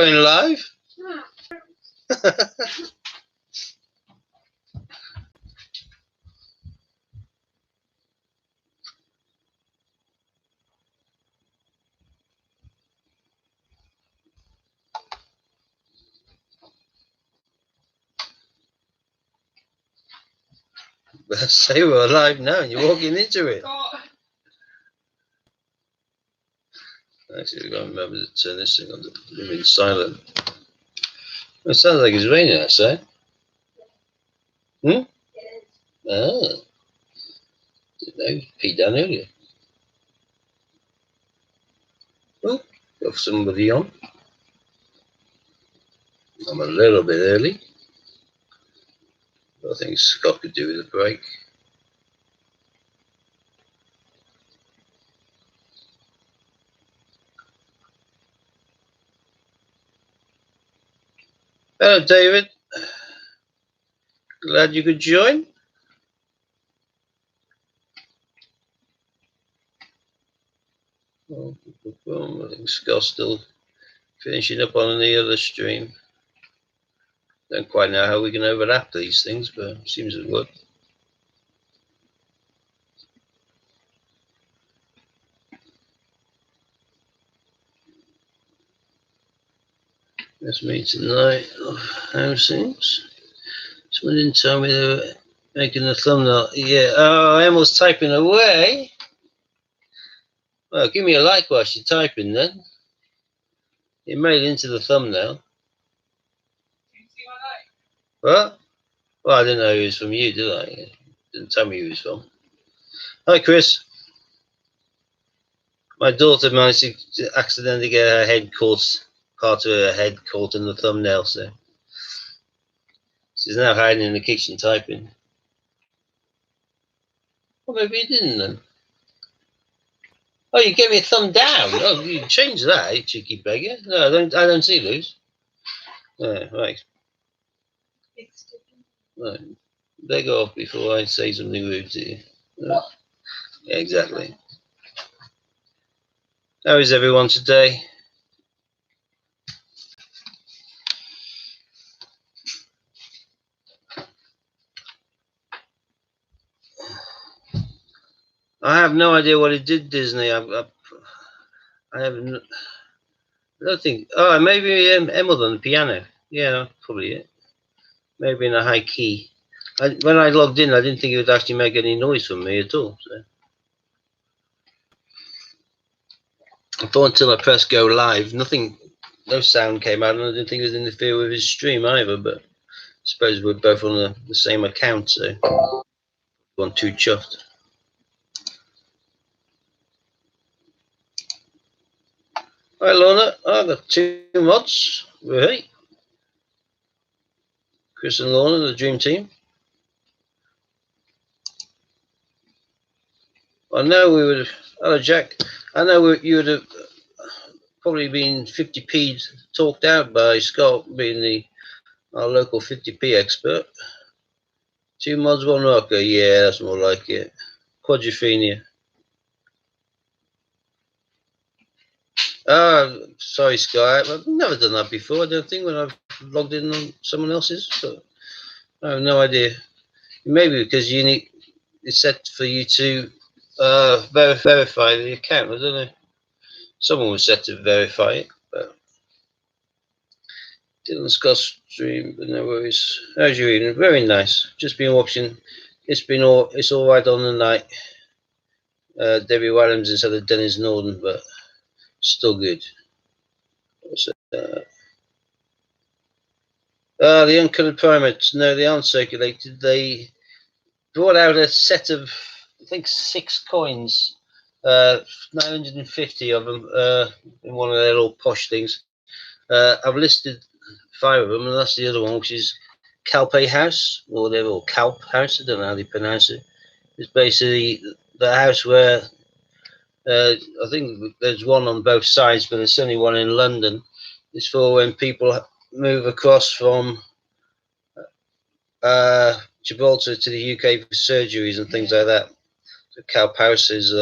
going live? Say we're live now and you're walking into it. Actually, we've got to remember to turn this thing on to remain silent. It sounds like it's raining outside. Ah. Didn't know. Peed down earlier. Oh, got somebody on. I'm a little bit early. I think Scott could do with a break. Hello, David. Glad you could join. Oh, I think Scott's still finishing up on the other stream. Don't quite know how we can overlap these things, but it seems to work. That's me tonight. How's things? Someone didn't tell me they were making the thumbnail. Yeah, oh, Emma's typing away. Well, give me a like while she's typing then. It made it into the thumbnail. Did you see my like? What? Well, I didn't know he was from you, did I? Didn't tell me he was from. Hi, Chris. My daughter managed to accidentally get her head caught, part of her head caught in the thumbnail, so she's now hiding in the kitchen typing. Well, maybe you didn't then. Oh, you gave me a thumb down. Oh, you changed that, you cheeky beggar. No, I don't see Luz. No, right. No, beg off before I say something rude to you. No. Yeah, exactly. How is everyone today? I have no idea what it did, Disney. I have no, I don't think. Oh, maybe Emma on the piano. Yeah, probably it. Maybe in a high key. When I logged in, I didn't think it would actually make any noise from me at all. So I thought until I pressed go live, no sound came out, and I didn't think it would interfere with his stream either. But I suppose we're both on the same account, so one too chuffed. Hi, Lorna. I've got 2 mods. Right. Chris and Lorna, the dream team. I know we would have. Hello, Jack. I know you would have probably been 50p talked out by Scott, being our local 50p expert. 2 mods, 1 rocker. Yeah, that's more like it. Quadrophenia. Sorry, Sky. I've never done that before. I don't think when I've logged in on someone else's. So I have no idea. Maybe because it's set for you to verify the account. I don't know. Someone was set to verify it, but didn't Scott's stream. But no worries. How's your evening? Very nice. Just been watching. It's all right on the night. Debbie Williams instead of Dennis Norden, but still good. The uncoloured primates, no, they aren't circulated. They brought out a set of, I think, 6 coins, 950 of them, in one of their little posh things. I've listed 5 of them, and that's the other one, which is Calpe House, or whatever, or Calp House, I don't know how they pronounce it. It's basically the house where, I think there's one on both sides, but there's only one in London. It's for when people move across from Gibraltar to the UK for surgeries and things like that. So Calp House is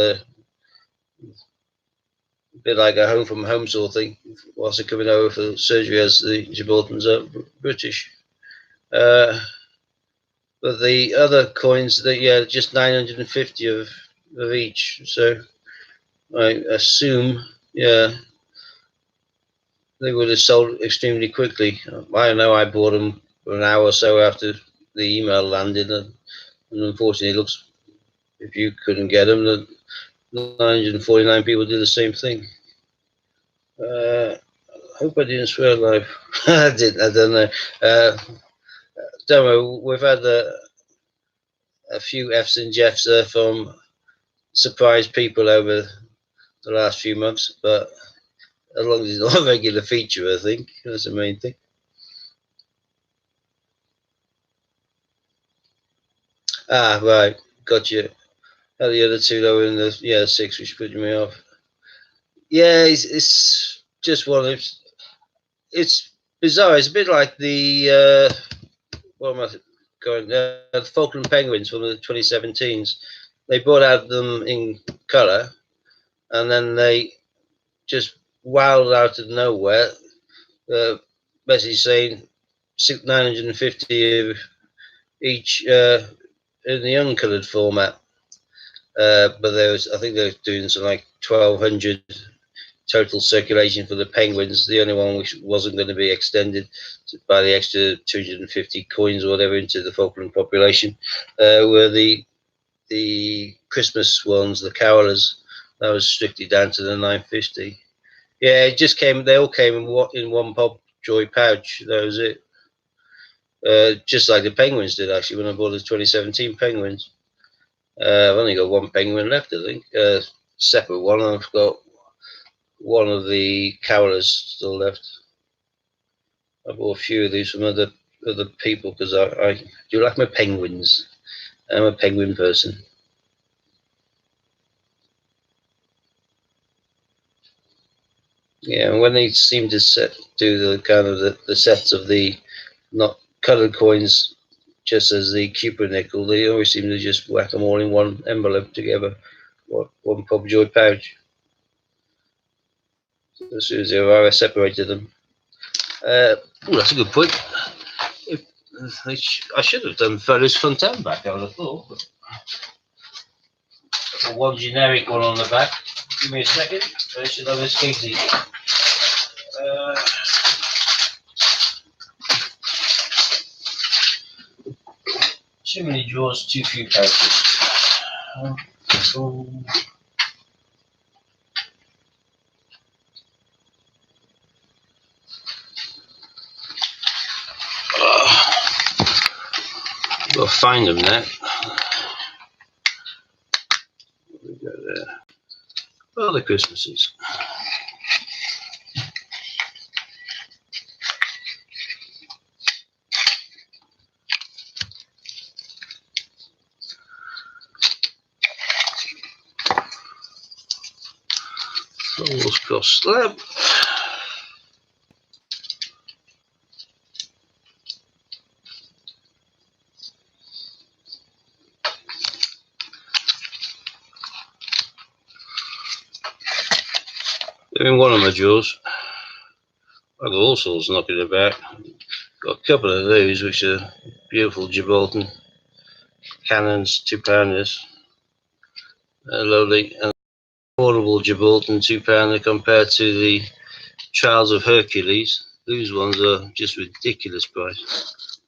bit like a home from home sort of thing. Whilst they're coming over for surgery, as the Gibraltars are British. But the other coins, just 950 of each. So I assume, they would have sold extremely quickly. I know I bought them for an hour or so after the email landed, and unfortunately, it looks, if you couldn't get them, the 949 people did the same thing. I hope I didn't swear live. I didn't. I don't know. Don't know. We've had a few F's and Jeffs from surprise people over the last few months, but as long as it's not a regular feature, I think that's the main thing. Ah, right, gotcha. The other two though in the 6, which put me off. Yeah, it's just one of, it's bizarre. It's a bit like the what am I going? The Falkland Penguins from the 2017s. They brought out them in colour, and then they just wowed out of nowhere. Basically saying 950 of each in the uncoloured format. But I think they were doing something like 1,200 total circulation for the Penguins. The only one which wasn't going to be extended by the extra 250 coins or whatever into the Falkland population were the Christmas ones, the Carolers. That was strictly down to the 950. Yeah, it just came. They all came in one Pop Joy pouch. That was it. Just like the Penguins did actually when I bought the 2017 Penguins. I've only got one Penguin left, I think. Separate one. I've got one of the Carolers still left. I bought a few of these from other people because I do like my penguins. I'm a penguin person. Yeah, and when they seem to do the kind of the sets of the not coloured coins, just as the Cupid nickel, they always seem to just whack them all in one envelope together, one Pop Joy pouch. As soon as I separated them. That's a good point. I should have done photos front and back, I would have thought. One generic one on the back. Give me a second. I should have this easy. Too many drawers, too few pouches. Got to find them now. What we got there? Oh, the Christmases. Falls cross slab. They're in one of my drawers. I've got all sorts knocking about. Got a couple of those, which are beautiful Gibraltar cannons, £2. Lovely. And affordable Gibraltar £2 compared to the Trials of Hercules. These ones are just ridiculous price.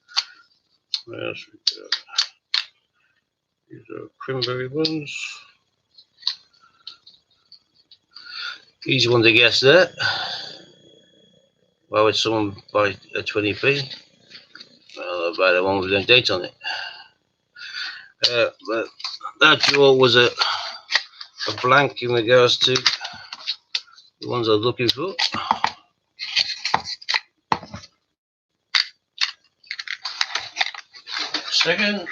What else we got? These are cranberry ones. Easy one to guess there. Why would someone buy a 20p? Well, I'll buy the one with no date on it. But that drawer was a blank in regards to the ones I was looking for. Second.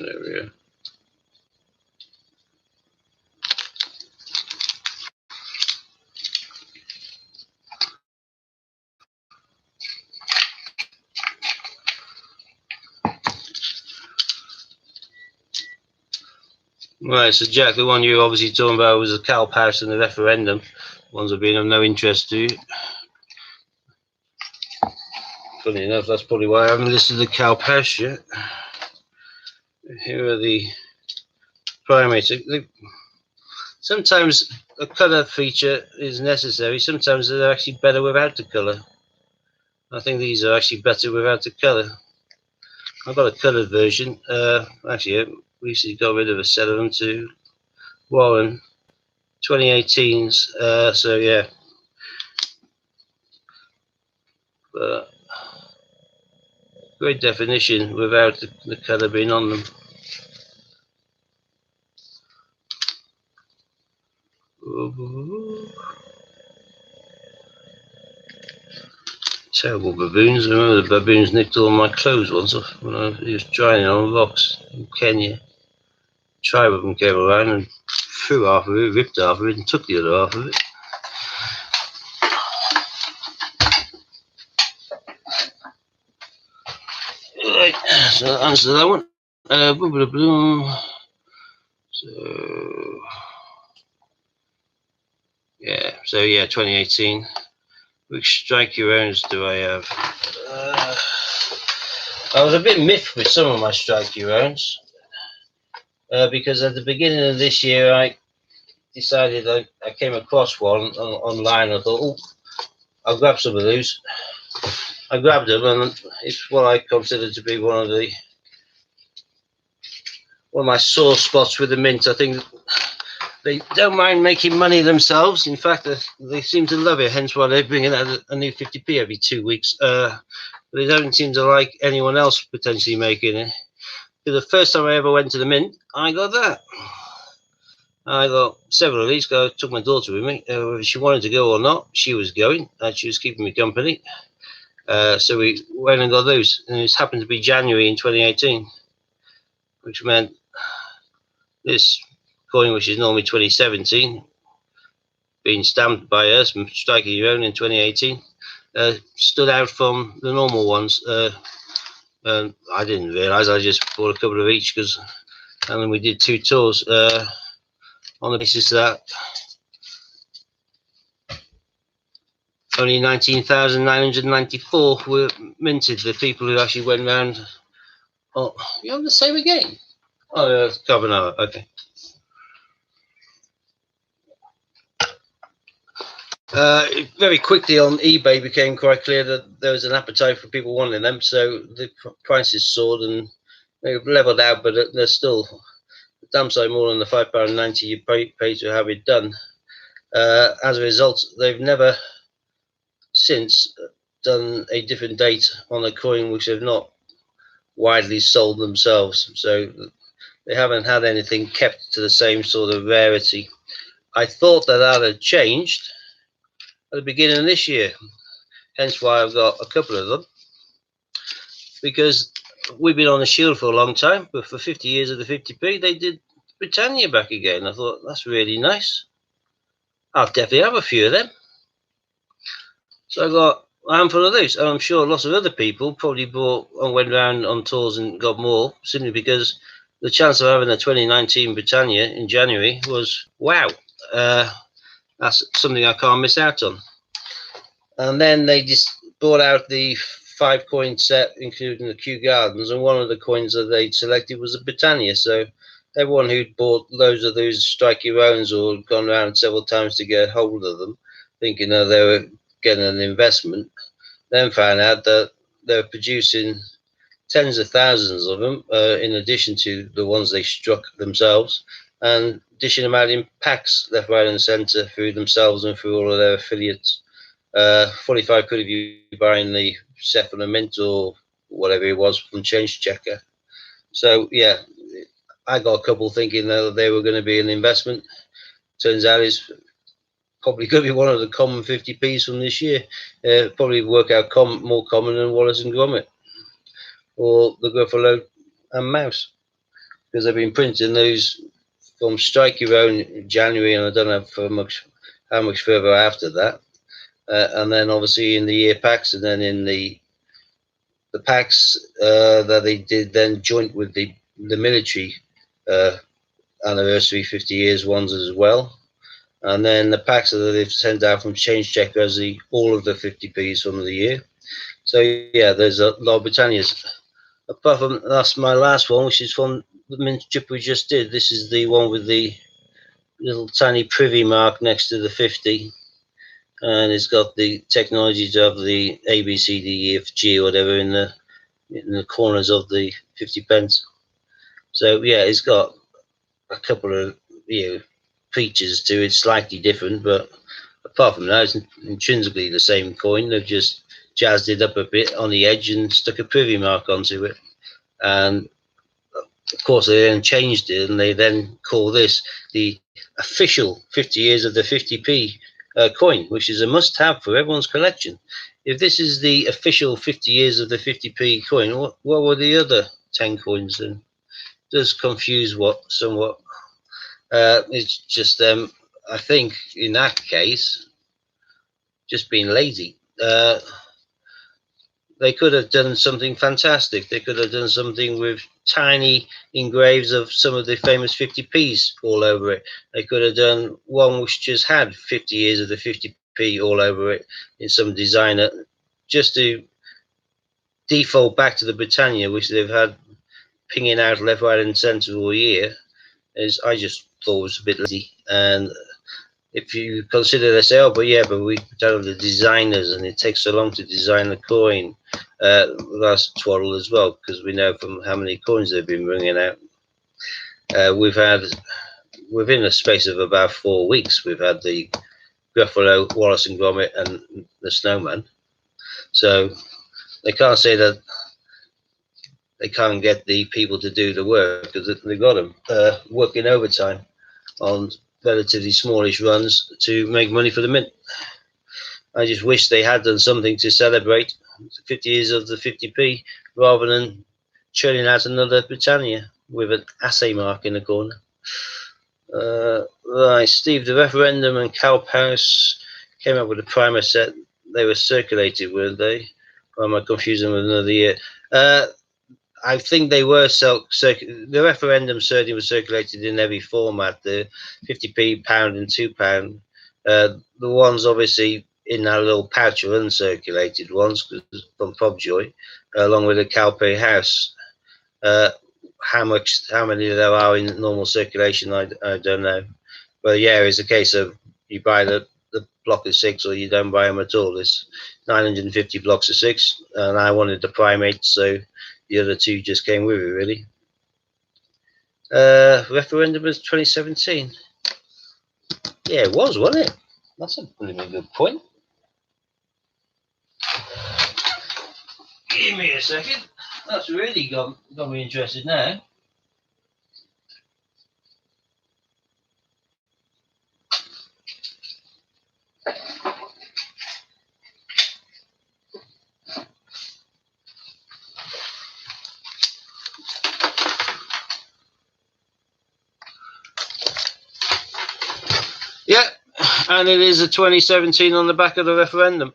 There we are. Right, so Jack, the one you're obviously talking about was the cow pass and the referendum. Ones have been of no interest to you. Funny enough, that's probably why I haven't listed the cow pass yet. Here are the primates. Sometimes a colour feature is necessary. Sometimes they're actually better without the colour. I think these are actually better without the colour. I've got a coloured version. Actually, I recently got rid of a set of them to Warren 2018s. So yeah, but great definition without the colour being on them. Terrible baboons. I remember the baboons nicked all my clothes once when I was drying on rocks in Kenya. A tribe of them came around and threw half of it, ripped half of it, and took the other half of it. Right, so that answers that one. So yeah, 2018. Which strikey rounds do I have? I was a bit miffed with some of my strikey rounds because at the beginning of this year I decided I came across one online. I thought, oh, I'll grab some of those. I grabbed them, and it's what I consider to be one of my sore spots with the mint. I think they don't mind making money themselves. In fact, they seem to love it. Hence why they're bringing out a new 50p every 2 weeks. But they don't seem to like anyone else potentially making it. Because the first time I ever went to the mint, I got that. I got several of these. I took my daughter with me. If she wanted to go or not, she was going. She was keeping me company. So we went and got those. And it happened to be January in 2018, which meant this coin, which is normally 2017, being stamped by us and striking your own in 2018, stood out from the normal ones. And I didn't realise. I just bought a couple of each and then we did 2 tours on the basis that only 19,994 were minted. The people who actually went round. Oh, you have the same again? Oh, yeah, Carbonara. Okay. Very quickly on eBay became quite clear that there was an appetite for people wanting them, so the prices soared and they've leveled out, but they're still damn sight more than the £5.90 you pay to have it done. As a result, they've never since done a different date on a coin which have not widely sold themselves, so they haven't had anything kept to the same sort of rarity. I thought that had changed at the beginning of this year, hence why I've got a couple of them, because we've been on the shield for a long time, but for 50 years of the 50p they did Britannia back again. I thought, that's really nice, I'll definitely have a few of them. So I got a handful of those, and I'm sure lots of other people probably bought and went around on tours and got more, simply because the chance of having a 2019 Britannia in January was wow. That's something I can't miss out on. And then they just brought out the 5 coin set, including the Kew Gardens, and one of the coins that they selected was a Britannia. So everyone who'd bought loads of those strike your owns or gone around several times to get hold of them, thinking that they were getting an investment, then found out that they were producing tens of thousands of them, in addition to the ones they struck themselves, and dishing them out in packs left, right and centre through themselves and through all of their affiliates. 45 quid if you buying the set from the mint or whatever it was from Change Checker. So yeah, I got a couple thinking that they were going to be an investment. Turns out it's probably going to be one of the common 50p's from this year. Probably work out more common than Wallace and Gromit or the Gruffalo and Mouse. because they've been printing those from Strike Your Own in January, and I don't know for how much further after that. And then obviously in the year packs, and then in the packs that they did then joint with the military anniversary 50 years ones as well. And then the packs that they've sent out from Change Check as all of the 50p's from the year. So yeah, there's a lot of Britannias. Apart from that's my last one, which is from the mint chip we just did. This is the one with the little tiny privy mark next to the 50, and it's got the technologies of the A, B, C, D, E, F, G, or whatever in the corners of the 50 pence. So yeah, it's got a couple of features to it, slightly different, but apart from that, it's intrinsically the same coin. They've just jazzed it up a bit on the edge and stuck a privy mark onto it. And of course, they then changed it, and they then call this the official 50 years of the 50p coin, which is a must-have for everyone's collection. If this is the official 50 years of the 50p coin, what were the other 10 coins then? It does confuse somewhat. It's just them, I think, in that case, just being lazy. They could have done something fantastic. They could have done something with tiny engraves of some of the famous 50p's all over it. They could have done one which just had 50 years of the 50p all over it in some designer, just to default back to the Britannia, which they've had pinging out left, right, and centre all year. I just thought was a bit lazy. And if you consider they say, oh, but we don't have the designers, and it takes so long to design the coin. That's twaddle as well, because we know from how many coins they've been bringing out. We've had, within a space of about 4 weeks, we've had the Gruffalo, Wallace and Gromit, and the Snowman. So they can't say that they can't get the people to do the work, because they've got them working overtime on relatively smallish runs to make money for the mint. I just wish they had done something to celebrate 50 years of the 50p rather than churning out another Britannia with an assay mark in the corner. Right, Steve, the referendum and Cowpaus came up with a primer set. They were circulated, weren't they? Or am I confusing with another year? I think they were the referendum certainly was circulated in every format. The 50p, pound, and £2. The ones obviously in that little pouch are uncirculated ones from Pobjoy, along with the Calpe House. How many there are in normal circulation, I don't know. But yeah, it's a case of you buy the block of 6 or you don't buy them at all. There's 950 blocks of 6, and I wanted the primate, so the other two just came with it, really. Referendum was 2017. Yeah, it was, wasn't it? That's a pretty good point. Give me a second. That's really got me interested now. Yeah, and it is a 2017 on the back of the referendum,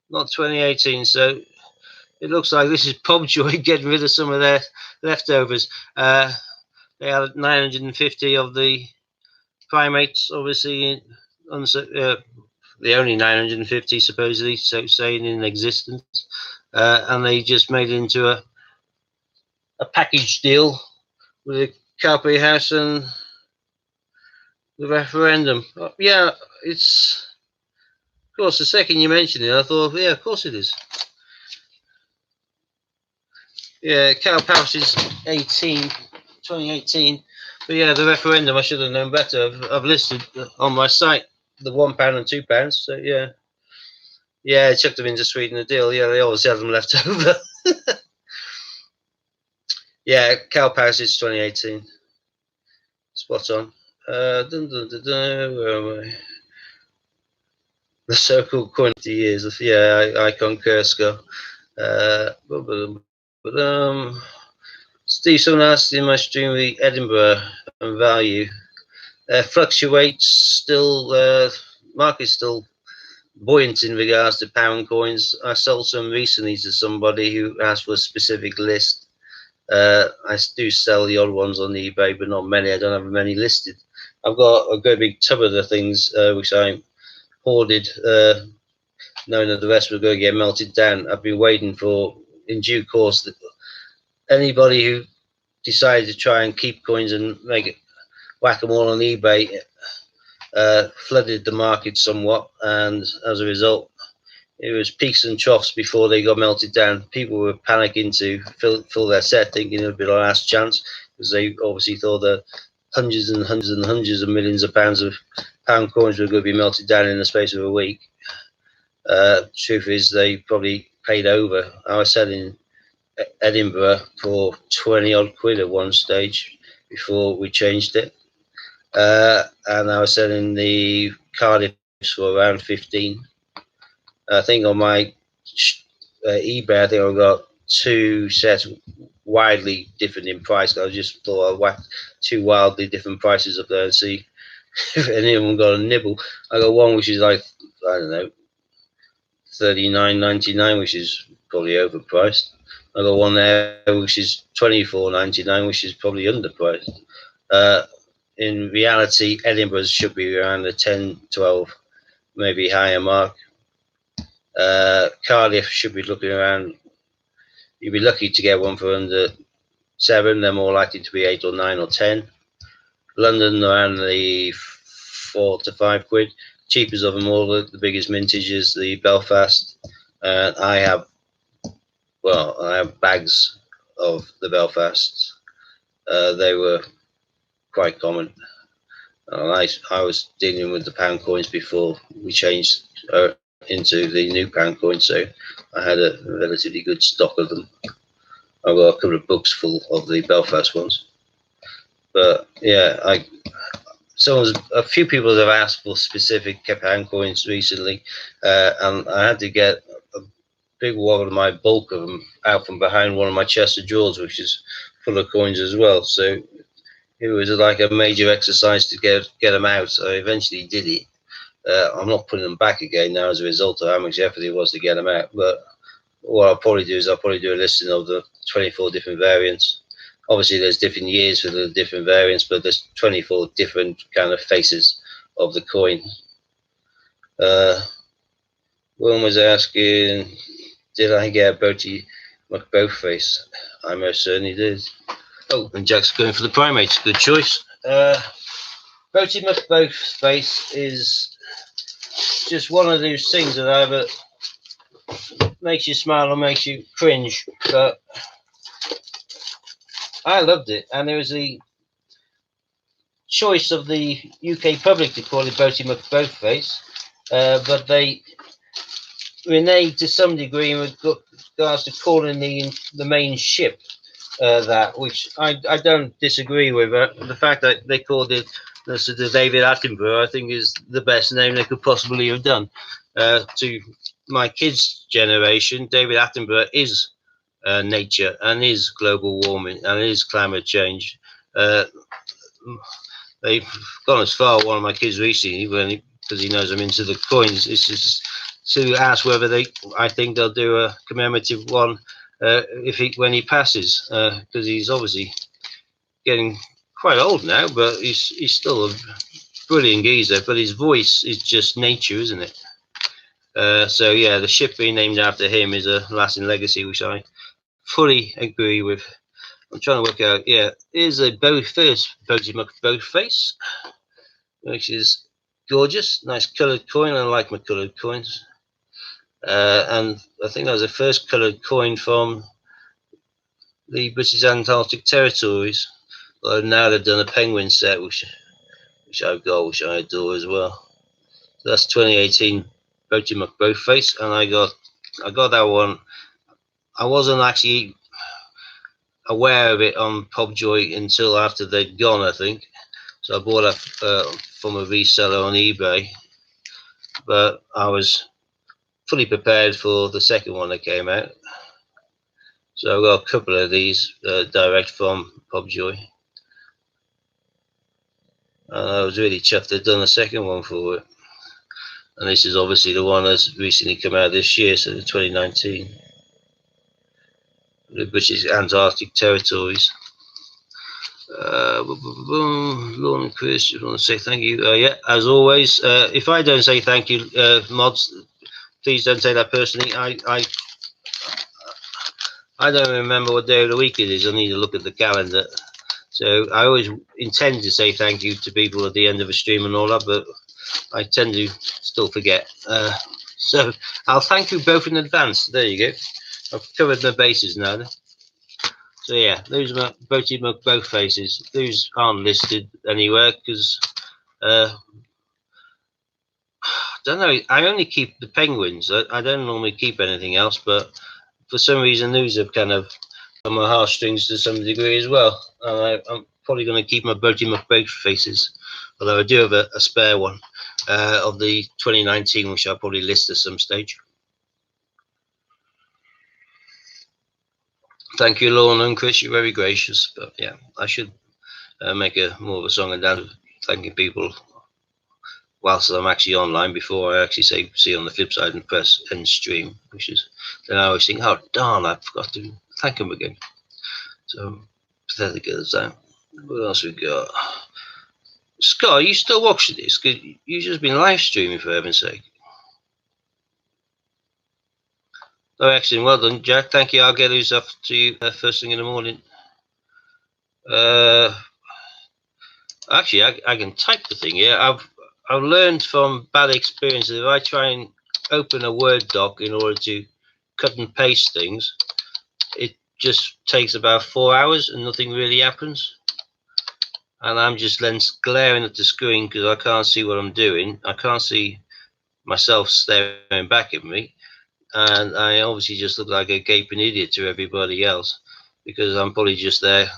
not 2018. So it looks like this is Pobjoy getting rid of some of their leftovers. They had 950 of the primates, obviously, the only 950 supposedly, so saying, in existence, and they just made it into a package deal with the Calpe House and the referendum. Yeah, it's, of course, the second you mentioned it, I thought, yeah, of course it is. Yeah, Calpe House is 2018. But yeah, the referendum, I should have known better. I've listed on my site the £1 and £2. So yeah. Yeah, I chucked them in to sweeten the deal. Yeah, they always have them left over. Yeah, Calpe House is 2018. Spot on. Where am I? The so-called coin of the years. Yeah, I concur, Scott. Steve, someone asked in my stream the Edinburgh and value fluctuates still. Market's still buoyant in regards to pound coins. I sold some recently to somebody who asked for a specific list. I do sell the odd ones on eBay, but not many. I don't have many listed. I've got a great big tub of the things which I hoarded, knowing that the rest were going to get melted down. I've been waiting for, in due course, that anybody who decided to try and keep coins and make it whack them all on eBay flooded the market somewhat, and as a result, it was peaks and troughs before they got melted down. People were panicking to fill their set, thinking it would be the last chance, because they obviously thought that hundreds and hundreds and hundreds of millions of pounds of pound coins were going to be melted down in the space of a week. Truth is, they probably paid over. I was selling Edinburgh for 20 odd quid at one stage before we changed it. And I was selling the Cardiff for around 15. I think on my eBay, I think I got two sets widely different in price. I just thought I'd whack two wildly different prices up there and see if any of them got a nibble. I got one which is like, I don't know, $39.99, which is probably overpriced. I got one there which is $24.99, which is probably underpriced. In reality, Edinburgh's should be around the 10, 12, maybe higher mark. Cardiff should be looking around. You'd be lucky to get one for under 7. They're more likely to be 8 or 9 or 10. London around the 4 to 5 quid. Cheapest of them all, the biggest mintage is the Belfast. I have bags of the Belfast. They were quite common. I was dealing with the pound coins before we changed into the new pound coin, so I had a relatively good stock of them. I've got a couple of books full of the Belfast ones. But yeah, a few people have asked for specific pound coins recently, and I had to get a big wad of my bulk of them out from behind one of my chests of drawers, which is full of coins as well. So it was like a major exercise to get them out. I eventually did it. I'm not putting them back again now as a result of how much effort it was to get them out. But what I'll probably do is I'll probably do a listing of the 24 different variants. Obviously, there's different years for the different variants, but there's 24 different kind of faces of the coin. William was asking, did I get a Boaty McBoth face? I most certainly did. Oh, and Jack's going for the primates. Good choice. Boaty McBoth face is just one of those things that either makes you smile or makes you cringe, but I loved it, and there was the choice of the UK public to call it Boaty McBoth face, but they reneged to some degree in regards to calling the main ship that, which I don't disagree with. The fact that they called it the David Attenborough, I think, is the best name they could possibly have done. To my kids' generation, David Attenborough is nature and is global warming and is climate change. They've gone as far, one of my kids recently, because he knows I'm into the coins, it's just to ask whether I think they'll do a commemorative one when he passes, because he's obviously getting quite old now, but he's still a brilliant geezer, but his voice is just nature, isn't it? So yeah, the ship being named after him is a lasting legacy, which I fully agree with. I'm trying to work out, yeah, here's a first Boaty McBoth face, which is gorgeous, nice coloured coin. I like my coloured coins. And I think that was the first coloured coin from the British Antarctic Territories. Although now they've done a penguin set, which I've got, which I adore as well. So that's 2018 Boaty McBoth face, and I got that one. I wasn't actually aware of it on Pobjoy until after they'd gone, I think. So I bought it from a reseller on eBay, but I was fully prepared for the second one that came out. So I've got a couple of these direct from Pobjoy. And I was really chuffed they'd done a second one for it. And this is obviously the one that's recently come out this year, so the 2019. The British Antarctic territories. Lorne and Chris, you want to say thank you? Yeah, as always. If I don't say thank you, mods, please don't take that personally. I don't remember what day of the week it is. I need to look at the calendar. So I always intend to say thank you to people at the end of a stream and all that, but I tend to still forget. So I'll thank you both in advance. There you go. I've covered my bases now. So yeah, those are both faces. Those aren't listed anywhere because I don't know. I only keep the penguins. I don't normally keep anything else, but for some reason those have kind of on my heartstrings to some degree as well. And I'm probably going to keep my both faces, although I do have a spare one of the 2019, which I'll probably list at some stage. Thank you, Lorna and Chris. You're very gracious. But yeah, I should make more of a song and dance thanking people whilst I'm actually online before I actually say see on the flip side and press end stream, which is then I always think, oh darn, I forgot to thank them again. So pathetic as that. What else we got? Scott, are you still watching this? Cause you've just been live streaming for heaven's sake. Oh, excellent. Well done, Jack. Thank you. I'll get those up to you first thing in the morning. Actually, I can type the thing here. I've learned from bad experiences. If I try and open a Word doc in order to cut and paste things, it just takes about 4 hours and nothing really happens. And I'm just then glaring at the screen because I can't see what I'm doing. I can't see myself staring back at me. And I obviously just look like a gaping idiot to everybody else because I'm probably just there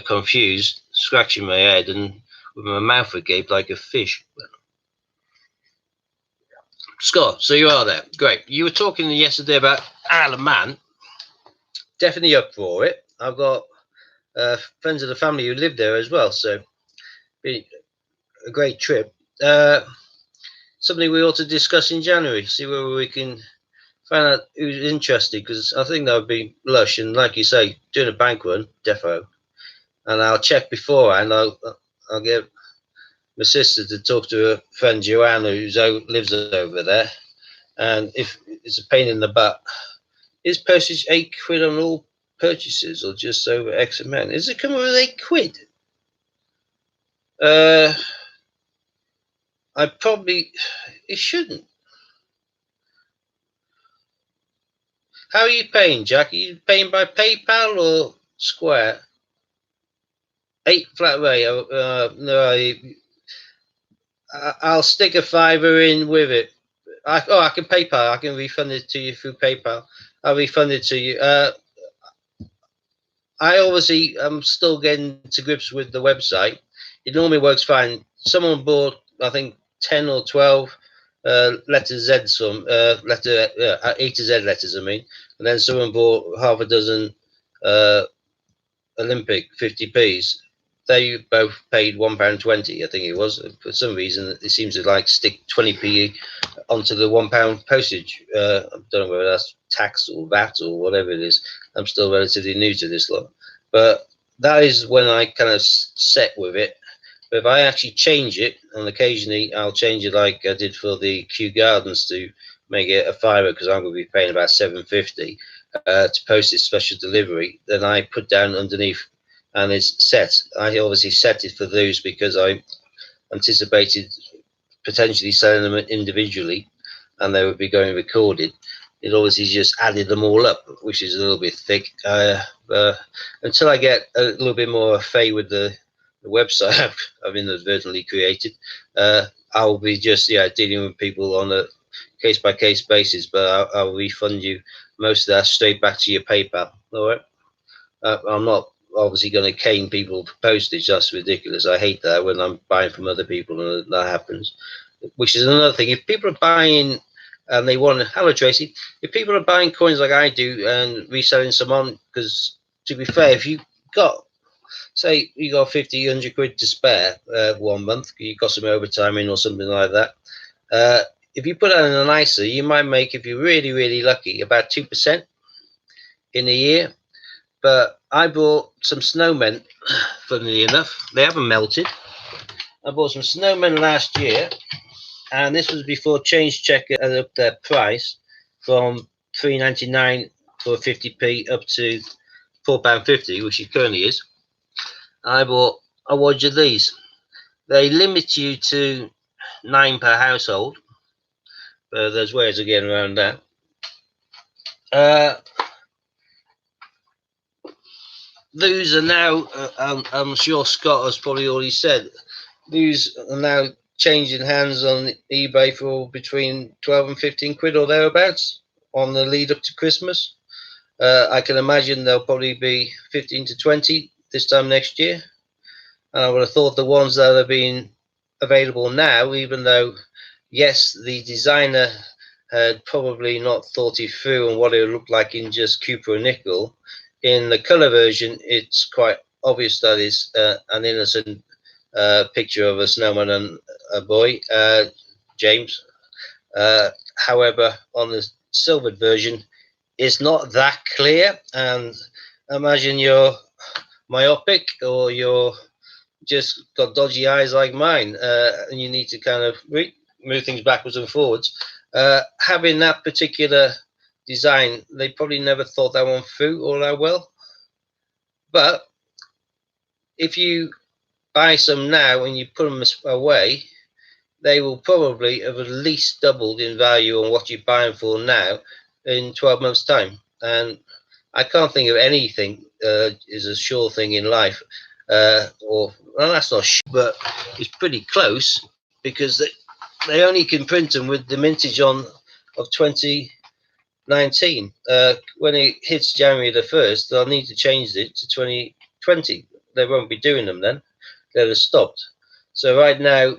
confused, scratching my head and with my mouth agape like a fish. Scott, so you are there. Great. You were talking yesterday about Isle of Man. Definitely up for it. I've got friends of the family who live there as well, so a great trip. Something we ought to discuss in January. See whether we can find out who's interested, because I think that would be lush. And like you say, doing a bank run, defo. And I'll check beforehand. I'll get my sister to talk to her friend Joanna, who lives over there. And if it's a pain in the butt, is postage £8 on all purchases or just over X amount? Is it coming with £8? It shouldn't. How are you paying, Jack? Are you paying by PayPal or Square? 8 flat rate. No, I'll stick a fiver in with it. I can PayPal. I can refund it to you through PayPal. I'll refund it to you. I obviously am still getting to grips with the website. It normally works fine. Someone bought, I think, 10 or 12 letter Z, letter A to Z letters. I mean, and then someone bought half a dozen Olympic 50p's. They both paid £1.20, I think it was. For some reason, it seems to like stick 20p onto the £1 postage. I don't know whether that's tax or VAT or whatever it is. I'm still relatively new to this lot. But that is when I kind of set with it. But if I actually change it, and occasionally I'll change it like I did for the Kew Gardens to make it a fiver, because I'm going to be paying about £7.50 to post this special delivery, then I put down underneath and it's set. I obviously set it for those because I anticipated potentially selling them individually and they would be going recorded. It obviously just added them all up, which is a little bit thick. Until I get a little bit more fay with the website I've inadvertently created, I'll be just dealing with people on a case-by-case basis, but I'll refund you most of that straight back to your PayPal. All right. I'm not obviously going to cane people for postage. That's ridiculous. I hate that when I'm buying from other people and that happens. Which is another thing. If people are buying and they want, hello Tracy, if people are buying coins like I do and reselling some on, because to be fair, if you got, say you got 50, 100 quid to spare 1 month, you got some overtime in or something like that, if you put that in an ISA, you might make, if you're really, really lucky, about 2% in a year. But I bought some snowmen, funnily enough, they haven't melted. I bought some snowmen last year, and this was before Change Checker had up their price from £3.99 for 50p up to £4.50, which it currently is. I bought a wad of these. They limit you to 9 per household, but there's ways of getting around that. These are now, I'm sure Scott has probably already said, these are now changing hands on eBay for between 12 and 15 quid or thereabouts on the lead up to Christmas. I can imagine they'll probably be 15 to 20 this time next year. And I would have thought the ones that are being available now, even though, yes, the designer had probably not thought it through and what it would look like in just Cooper and nickel, in the colour version, it's quite obvious that it's an innocent picture of a snowman and a boy, James. However, on the silvered version, it's not that clear, and imagine you're myopic or you're just got dodgy eyes like mine, and you need to kind of move things backwards and forwards. Having that particular design, they probably never thought that one through all that well. But if you buy some now and you put them away, they will probably have at least doubled in value on what you're buying for now in 12 months' time. And I can't think of anything is a sure thing in life, or well, that's not sure, but it's pretty close, because they only can print them with the mintage on of 2019. When it hits January the 1st, they'll need to change it to 2020. They won't be doing them then. They'll have stopped. So right now,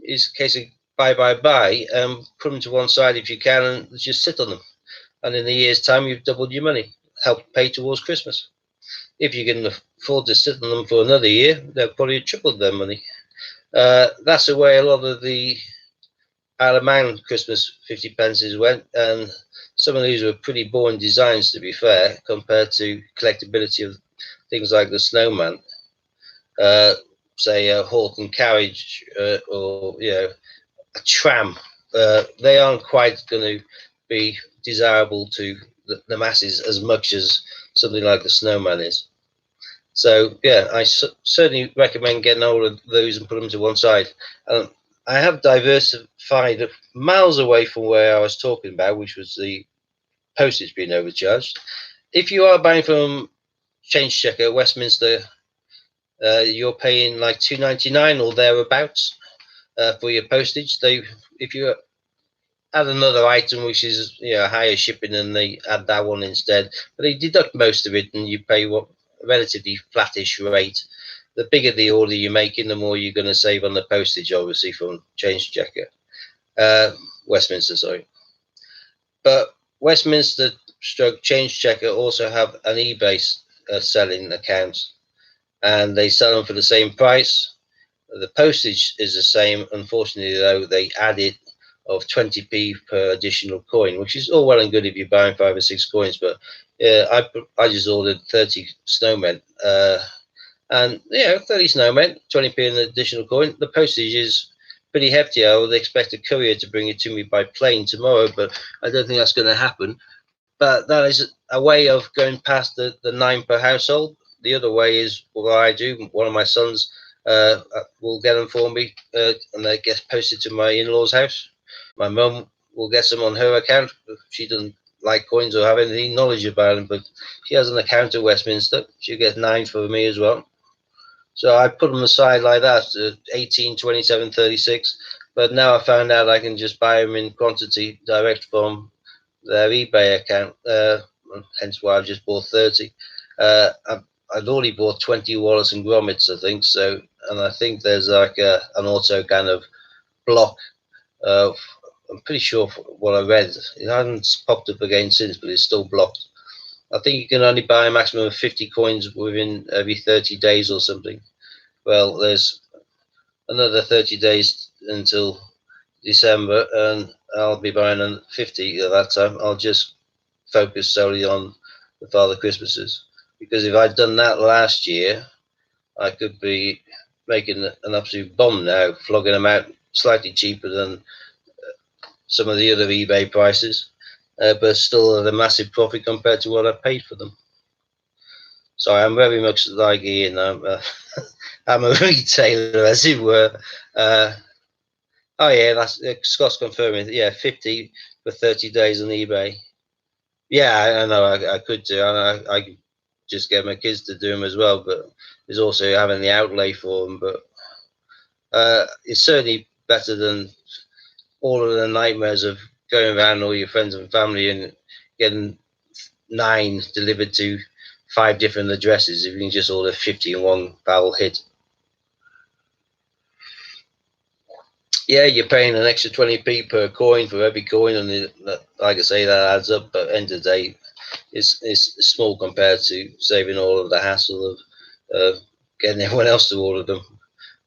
it's a case of buy, put them to one side if you can, and just sit on them. And in a year's time, you've doubled your money, help pay towards Christmas. If you can afford to sit on them for another year, they'll probably tripled their money. That's the way a lot of the Isle of Man Christmas 50 pences went, and some of these were pretty boring designs, to be fair, compared to collectability of things like the snowman. Say a horse and carriage, or a tram. They aren't quite going to be desirable to the masses as much as something like the snowman is. So yeah, I certainly recommend getting hold of those and put them to one side. I have diversified miles away from where I was talking about, which was the postage being overcharged. If you are buying from Change Checker Westminster, you're paying like £2.99 or thereabouts for your postage. If you add another item which is higher shipping, and they add that one instead, but they deduct most of it, and you pay what a relatively flattish rate. The bigger the order you're making, the more you're going to save on the postage, obviously, from Change Checker, Westminster, sorry. But Westminster stroke Change Checker also have an eBay selling account, and they sell them for the same price. The postage is the same. Unfortunately, though, they added of 20p per additional coin, which is all well and good if you're buying 5 or 6 coins. But I just ordered 30 snowmen, and 30 snowmen, 20p an additional coin. The postage is pretty hefty. I would expect a courier to bring it to me by plane tomorrow, but I don't think that's going to happen. But that is a way of going past the 9 per household. The other way is what I do. One of my sons will get them for me, and they get posted to my in-laws' house. My mum will get some on her account. She doesn't like coins or have any knowledge about them, but she has an account at Westminster. She'll get 9 for me as well. So I put them aside like that, 18, 27, 36. But now I found out I can just buy them in quantity direct from their eBay account, hence why I've just bought 30. I'd already bought 20 wallets and grommets, I think. So, and I think there's like an auto kind of block of I'm pretty sure what I read, it hasn't popped up again since, but it's still blocked. I think you can only buy a maximum of 50 coins within every 30 days or something. Well, there's another 30 days until December, and I'll be buying 50 at that time. I'll just focus solely on the Father Christmases, because if I'd done that last year, I could be making an absolute bomb now, flogging them out slightly cheaper than some of the other eBay prices, but still at a massive profit compared to what I paid for them. So I'm very much like Ian. I'm a retailer, as it were. Oh yeah, that's Scott's confirming. Yeah, 50 for 30 days on eBay. Yeah, I know. I could do. I could just get my kids to do them as well. But there's also having the outlay for them. But it's certainly better than all of the nightmares of going around all your friends and family and getting 9 delivered to 5 different addresses. If you can just order 50 in one foul hit. Yeah, you're paying an extra 20p per coin for every coin, and like I say, that adds up. But at the end of the day, it's small compared to saving all of the hassle of getting everyone else to order them.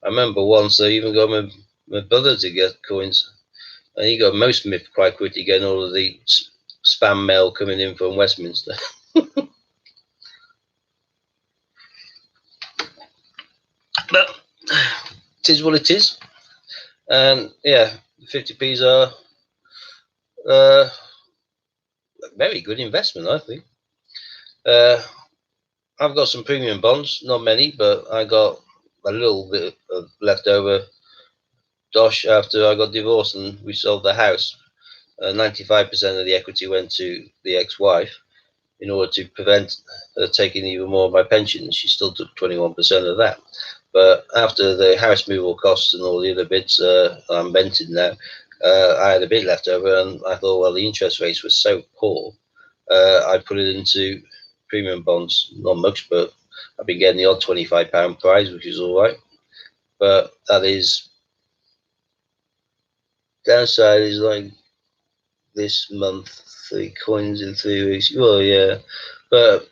I remember once I even got my brother to get coins, and he got most of them quite quickly, getting all of the spam mail coming in from Westminster. But it is what it is, and yeah, 50p's are a very good investment, I think. I've got some premium bonds, not many, but I got a little bit of leftover dosh after I got divorced and we sold the house. 95% of the equity went to the ex-wife in order to prevent her taking even more of my pension. She still took 21% of that. But after the house movable costs and all the other bits, I'm rented now, I had a bit left over, and I thought, well, the interest rates were so poor, I put it into premium bonds. Not much, but I've been getting the odd £25 prize, which is all right. But that is, downside is like this month, 3 coins in 3 weeks. Well, yeah, but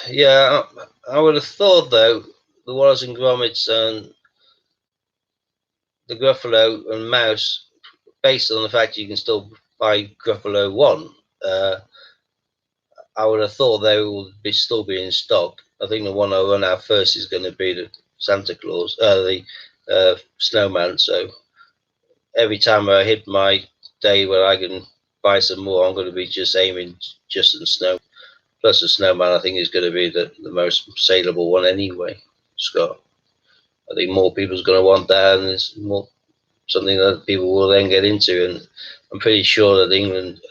yeah, I would have thought though the Wallace and Gromits and the Gruffalo and Mouse, based on the fact you can still buy Gruffalo 1, I would have thought they would still be in stock. I think the one I run out first is going to be the Santa Claus, the Snowman. So every time I hit my day where I can buy some more, I'm going to be just aiming just at the snow. Plus the Snowman, I think, is going to be the most saleable one anyway, Scott. I think more people's going to want that, and it's more something that people will then get into. And I'm pretty sure that England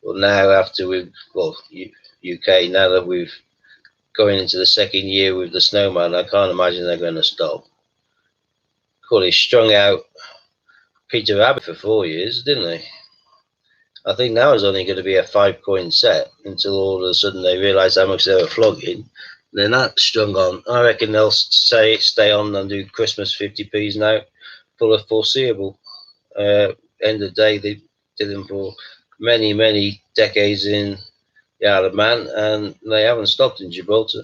will now, after we've, well, UK, now that we've going into the second year with the Snowman, I can't imagine they're going to stop. Cool, they strung out Peter Rabbit for 4 years, didn't they? I think now it's only going to be a 5-coin set until all of a sudden they realise how much they were flogging. They're not strung on. I reckon they'll stay on and do Christmas 50p's now for the foreseeable. End of the day, they did them for many, many decades in the Isle of Man, and they haven't stopped in Gibraltar.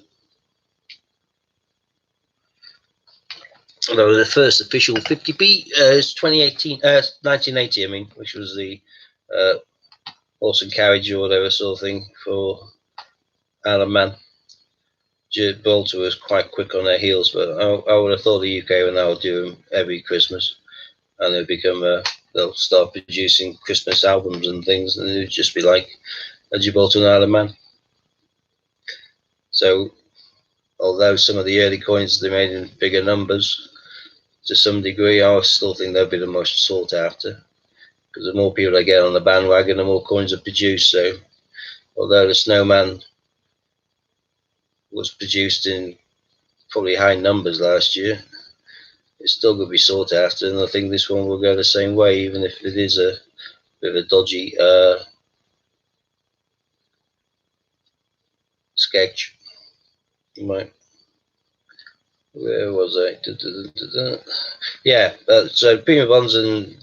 Although the first official 50p is 1980, I mean, which was the horse and carriage or whatever sort of thing for Isle of Man. Gibraltar was quite quick on their heels, but I would have thought the UK will now do them every Christmas, and they'll start producing Christmas albums and things, and it'll just be like a Gibraltar and Isle of Man. So, although some of the early coins they made in bigger numbers, to some degree, I still think they'll be the most sought after, because the more people that get on the bandwagon, the more coins are produced. So, although the Snowman was produced in probably high numbers last year, it's still going to be sought after, and I think this one will go the same way, even if it is a bit of a dodgy sketch. Where was I? Yeah, so premium bonds and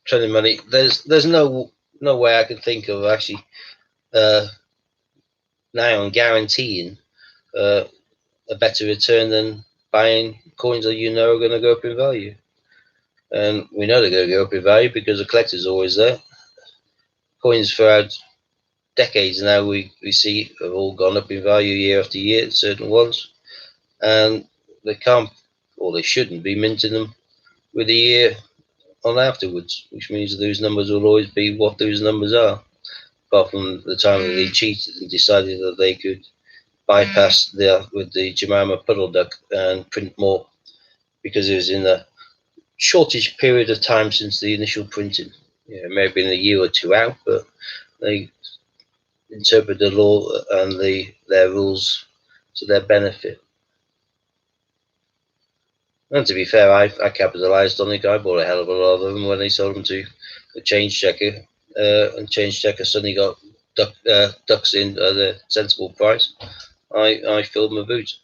trending money. There's no way I can think of actually now I'm guaranteeing a better return than buying coins that you know are going to go up in value. And we know they're going to go up in value because the collector's always there. Coins throughout decades now we see have all gone up in value year after year, certain ones. And they can't, or they shouldn't be minting them with a year on afterwards, which means those numbers will always be what those numbers are, apart from the time that they cheated and decided that they could bypass with the Jemima Puddle Duck and print more because it was in a shortish period of time since the initial printing. Yeah, it may have been a year or two out, but they interpret the law and their rules to their benefit. And to be fair, I capitalised on it. I bought a hell of a lot of them when they sold them to the change checker, and change checker suddenly got ducks in at a sensible price. I filled my boots.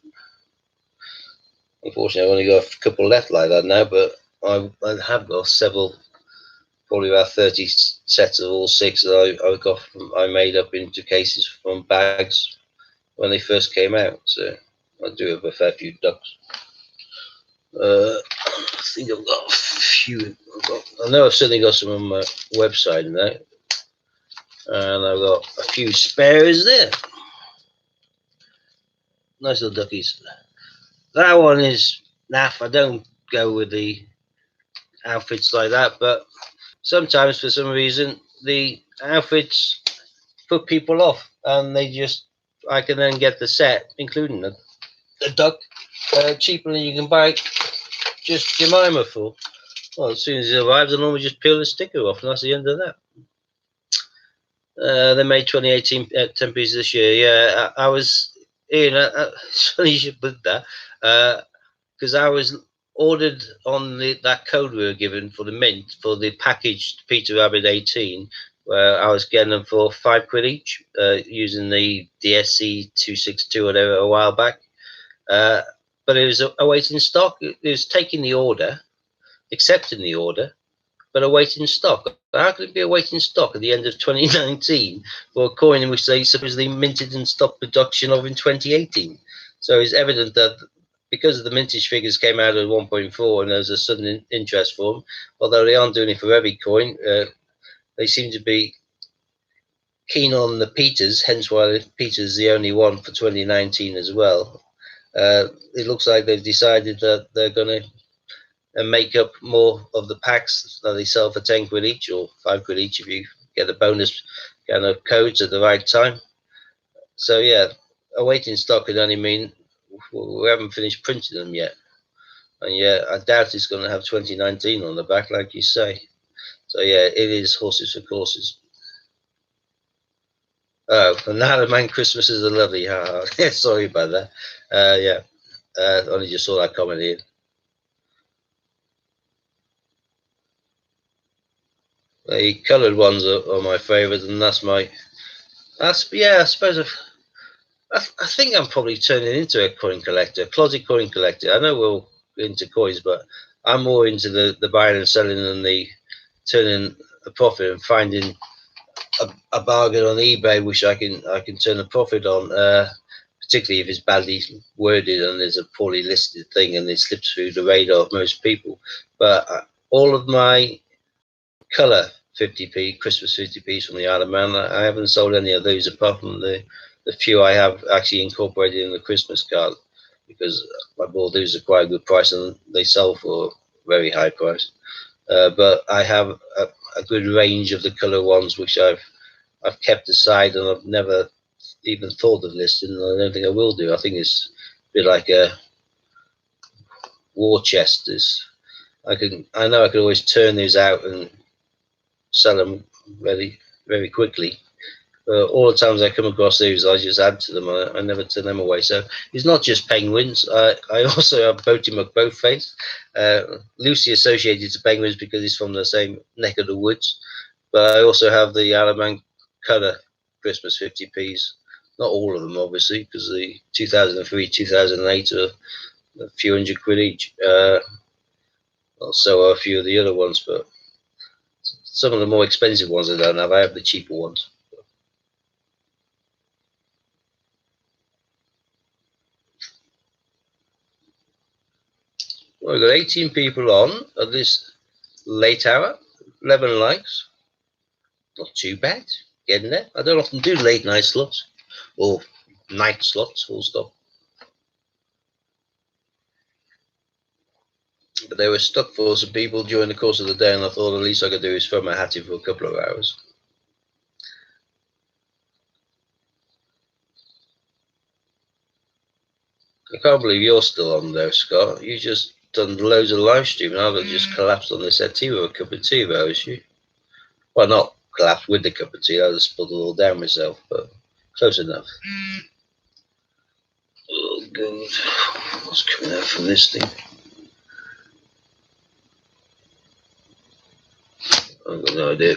Unfortunately, I've only got a couple left like that now, but I have got several, probably about 30 sets of all six that I made up into cases from bags when they first came out. So I do have a fair few ducks. I think I've got a few. I know I've certainly got some on my website now, and I've got a few spares there. Nice little duckies. That one is naff. I don't go with the outfits like that, but sometimes for some reason the outfits put people off, and I can then get the set, including the duck, cheaper than you can buy just Jemima for. Well, as soon as it arrives, I normally just peel the sticker off, and that's the end of that. They made 2018 at 10 pieces this year. Yeah, I was, it's funny you should put that, because I was ordered on that code we were given for the mint, for the packaged Peter Rabbit 18, where I was getting them for £5 each, using the DSC 262 or whatever a while back. But it was awaiting stock. It was taking the order, accepting the order, but awaiting stock. How could it be awaiting stock at the end of 2019 for a coin in which they supposedly minted and stopped production of in 2018? So it's evident that because the mintage figures came out at 1.4 and there's a sudden interest for them, although they aren't doing it for every coin, they seem to be keen on the Peters, hence why the Peters is the only one for 2019 as well. It looks like they've decided that they're going to make up more of the packs that they sell for £10 each or £5 each if you get the bonus kind of codes at the right time. So yeah, awaiting stock could only mean we haven't finished printing them yet, and yeah, I doubt it's going to have 2019 on the back, like you say. So yeah, it is horses for courses. Oh, and now man, Christmas is a lovely. Sorry about that. Yeah, only just saw that comment here. The coloured ones are my favourite, and yeah, I suppose I think I'm probably turning into a coin collector, closet coin collector. I know we're all into coins, but I'm more into the buying and selling and the turning a profit and finding a bargain on eBay which I can turn a profit on, particularly if it's badly worded and there's a poorly listed thing and it slips through the radar of most people. But all of my colour 50p, Christmas 50p's from the Isle of Man, I haven't sold any of those apart from the few I have actually incorporated in the Christmas card, because I bought those at quite a good price and they sell for a very high price. But I have a good range of the colour ones which I've kept aside and I've never even thought of listing, and I don't think I will do. I think it's a bit like a war chest. I know I could always turn these out and sell them very, very quickly. All the times I come across these, I just add to them. I never turn them away. So it's not just penguins. I also have Boaty McBoatface, loosely associated to penguins because he's from the same neck of the woods. But I also have the Alaman colour Christmas 50p's. Not all of them, obviously, because the 2003, 2008 are a few £100 each. Also, a few of the other ones, but some of the more expensive ones I don't have. I have the cheaper ones. Well, we've got 18 people on at this late hour. 11 likes. Not too bad. Getting there. I don't often do late night slots or night slots, full stop. But they were stuck for some people during the course of the day, and I thought the least I could do is throw my hat in for a couple of hours. I can't believe you're still on there, Scott. You just done loads of live streaming. I've just collapsed on the settee with a cup of tea, if I was you. Well, not collapsed with the cup of tea. I just spilled it all down myself, but close enough. Oh, God. What's coming out from this thing? I've got no idea.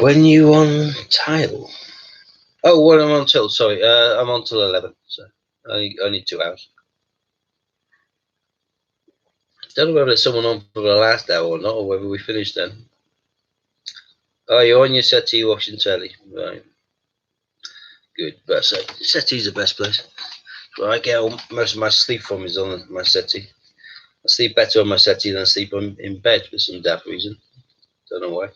When you on tile? Oh, when I'm on till, sorry, I'm on till 11, so only 2 hours. Don't know whether there's someone on for the last hour or not, or whether we finished then. Oh, you're on your settee watching telly, right? Good, but settee's the best place. Where I get most of my sleep from is on my settee. I sleep better on my settee than I sleep in bed for some daft reason. Don't know why.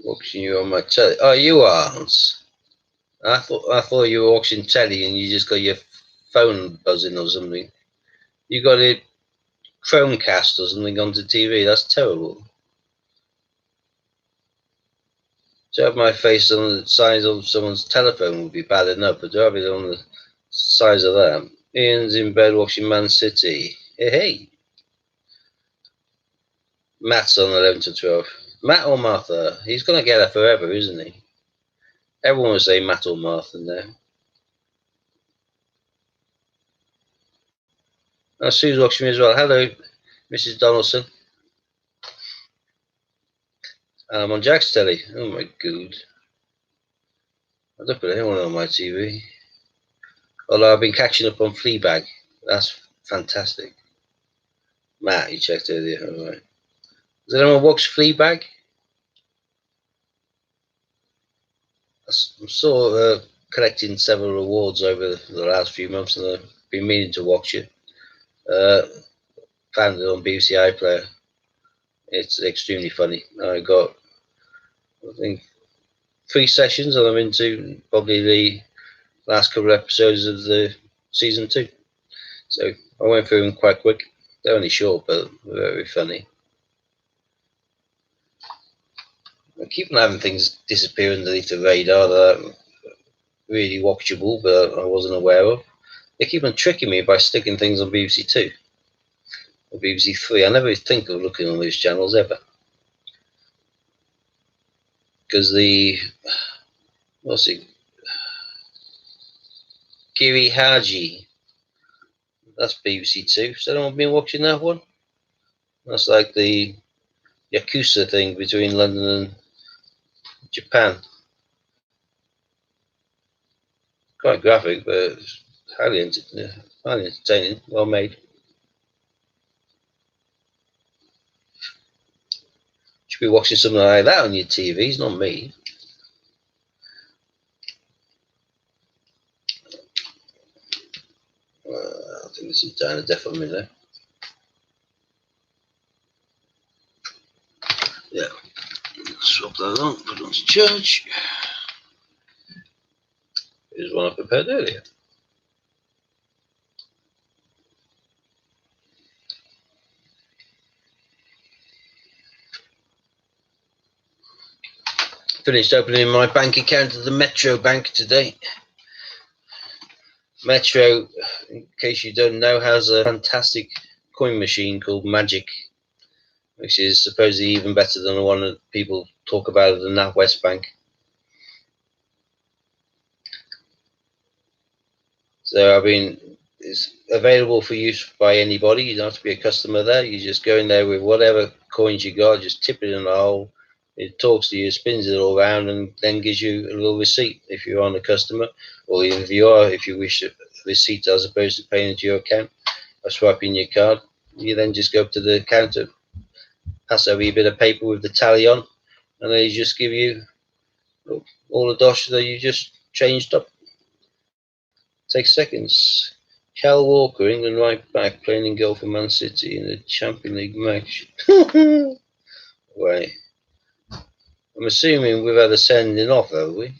Watching you on my telly. Oh, you aren't. I thought you were watching telly and you just got your phone buzzing or something. You got a Chromecast or something onto TV. That's terrible. To have my face on the size of someone's telephone would be bad enough, but to have it on the size of that. Ian's in bed watching Man City. Hey. Matt's on 11 to 12. Matt or Martha? He's going to get her forever, isn't he? Everyone will say Matt or Martha now. Oh, Sue's watching me as well. Hello, Mrs. Donaldson. I'm on Jack's telly. Oh my god. I don't put anyone on my TV. Although I've been catching up on Fleabag. That's fantastic. Matt, you checked earlier. All right. Does anyone watch Fleabag? I'm sort of collecting several awards over the last few months, and I've been meaning to watch it. Found it on BBC iPlayer. It's extremely funny. I got, I think, 3 sessions, and I'm into probably the last couple of episodes of the season 2. So I went through them quite quick. They're only short, but very funny. I keep on having things disappear underneath the radar that aren't really watchable, but I wasn't aware of. They keep on tricking me by sticking things on BBC 2 or BBC 3. I never think of looking on those channels ever. Because what's it? Kiri Haji. That's BBC 2. Has anyone been watching that one? That's like the Yakuza thing between London and Japan. Quite graphic, but highly entertaining. Well made. Should be watching something like that on your TVs, not me. I think this is down a deaf on me there. Yeah. Swap that on, put it on to charge. Here's one I prepared earlier. Finished opening my bank account at the Metro Bank today. Metro, in case you don't know, has a fantastic coin machine called Magic, which is supposedly even better than the one that people talk about at the NatWest Bank. So it's available for use by anybody. You don't have to be a customer there. You just go in there with whatever coins you got, just tip it in the hole. It talks to you, spins it all around, and then gives you a little receipt if you're on a customer, or even if you wish a receipt as opposed to paying into your account or swiping your card. You then just go up to the counter, pass over a bit of paper with the tally on, and they just give you all the dosh that you just changed up. Takes seconds. Cal Walker, England right back, playing in goal for Man City in a Champions League match. Wait. I'm assuming we've had a sending off, have we?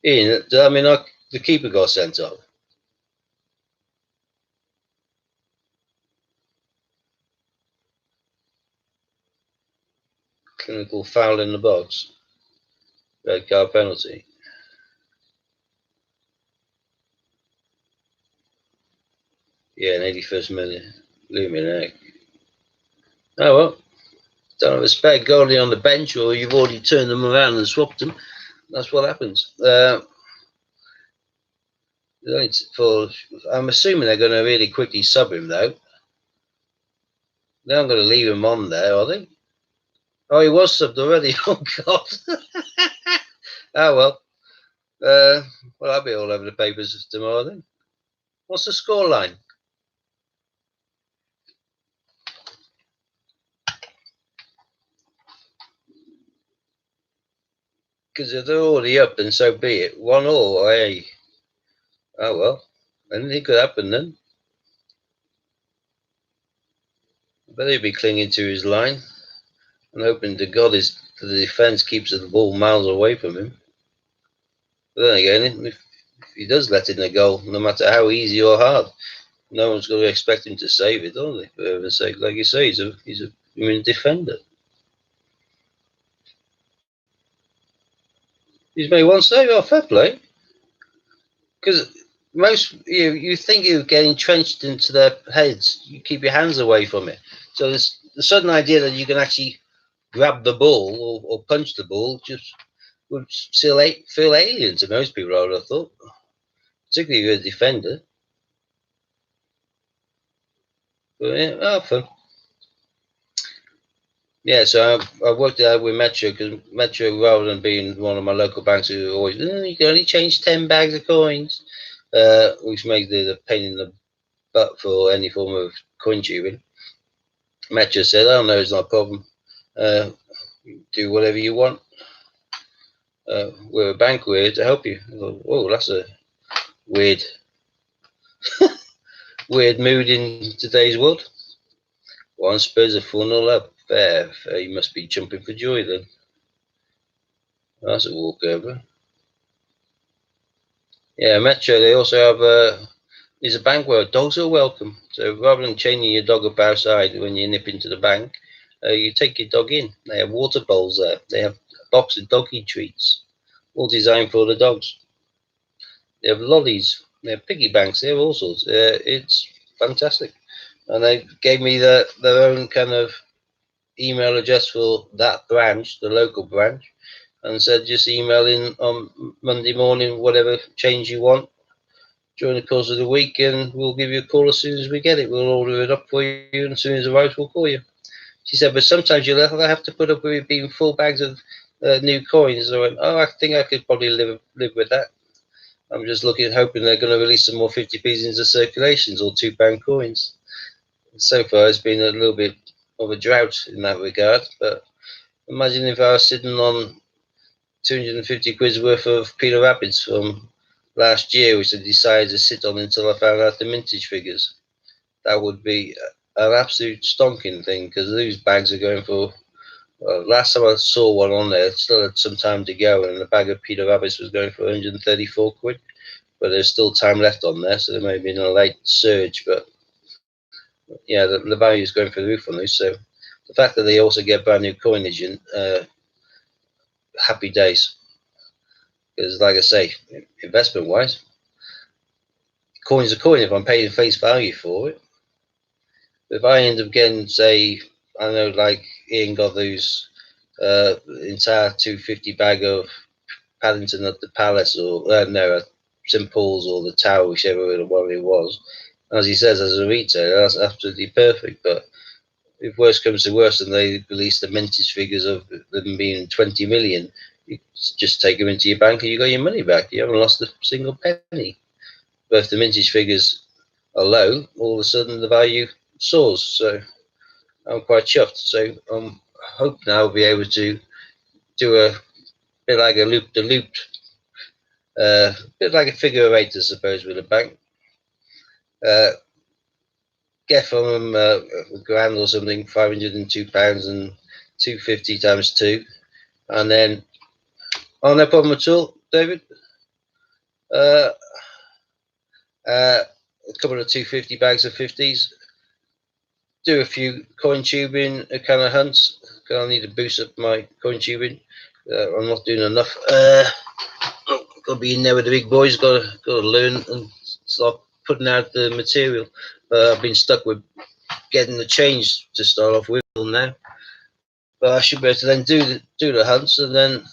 Ian, does that mean the keeper got sent off? Clinical foul in the box. Red card penalty. Yeah, an 81st minute. Looming egg. Oh well. Don't have a spare goalie on the bench, or you've already turned them around and swapped them. That's what happens. I'm assuming they're going to really quickly sub him, though. They're not going to leave him on there, are they? Oh, he was subbed already. Oh, God. Oh, well. Well, I'll be all over the papers tomorrow, then. What's the score line? Because if they're already up, then so be it. 1-1, hey. Oh, well. Anything could happen, then. But he'll be clinging to his line and hoping to God the defence keeps the ball miles away from him. But then again, if he does let in a goal, no matter how easy or hard, no one's going to expect him to save it, are they? For heaven's sake, like you say, he's a defender. He's made one save. Oh, fair play. Because most you think you get entrenched into their heads, you keep your hands away from it. So the sudden idea that you can actually grab the ball or punch the ball just would still feel alien to most people, I would have thought, particularly if you're a defender. But yeah, oh, fun. Yeah, so I worked it out with Metro, because Metro, rather than being one of my local banks who always, you can only change 10 bags of coins, which makes it a pain in the butt for any form of coin tubing. Metro said, oh no, it's not a problem. Do whatever you want. We're a bank, we're here to help you. I thought, whoa, that's a weird mood in today's world. One Spurs are 4-0 up. Fair. You must be jumping for joy then. That's a walkover. Yeah, Metro, they also have is a bank where dogs are welcome. So rather than chaining your dog up outside when you nip into the bank, you take your dog in. They have water bowls there. They have a box of doggy treats, all designed for the dogs. They have lollies. They have piggy banks. They have all sorts. It's fantastic. And they gave me their own kind of email address for that branch, the local branch, and said just email in on Monday morning whatever change you want during the course of the week, and we'll give you a call as soon as we get it. We'll order it up for you, and as soon as it arrives, we'll call you. She said, but sometimes you'll have to put up with it being full bags of new coins. I went, oh, I think I could probably live with that. I'm just hoping they're going to release some more 50p's into circulations or £2 coins. So far, it's been a little bit of a drought in that regard. But imagine if I was sitting on 250 quid's worth of Peter Rapids from last year, which I decided to sit on until I found out the mintage figures. That would be an absolute stonking thing, because these bags are going for. Last time I saw one on there, it still had some time to go, and the bag of Peter Rabbits was going for 134 quid. But there's still time left on there, so there may have been a late surge. But yeah, the value is going through the roof on these. So the fact that they also get brand new coinage in, happy days. Because, like I say, investment wise, coin's a coin if I'm paying face value for it. If I end up getting, say, I don't know, like Ian got those entire 250 bag of Paddington at the Palace, or no, St Paul's or the Tower, whichever one it was. As he says, as a retailer, that's absolutely perfect. But if worse comes to worse and they release the mintage figures of them being 20 million, you just take them into your bank and you got your money back. You haven't lost a single penny. But if the mintage figures are low, all of a sudden the value soars. So I'm quite chuffed. So I hope now I'll be able to do a bit like a loop-the-loop, bit like a figure of eight, I suppose, with a bank. Get from them a grand or something, £502 and 250 times 2, and then no problem at all, David. A couple of 250 bags of 50s. Do a few coin tubing kind of hunts. I need to boost up my coin tubing. I'm not doing enough. Got to be in there with the big boys. Got to learn and start putting out the material. I've been stuck with getting the change to start off with now. But I should be able to then do the hunts, and then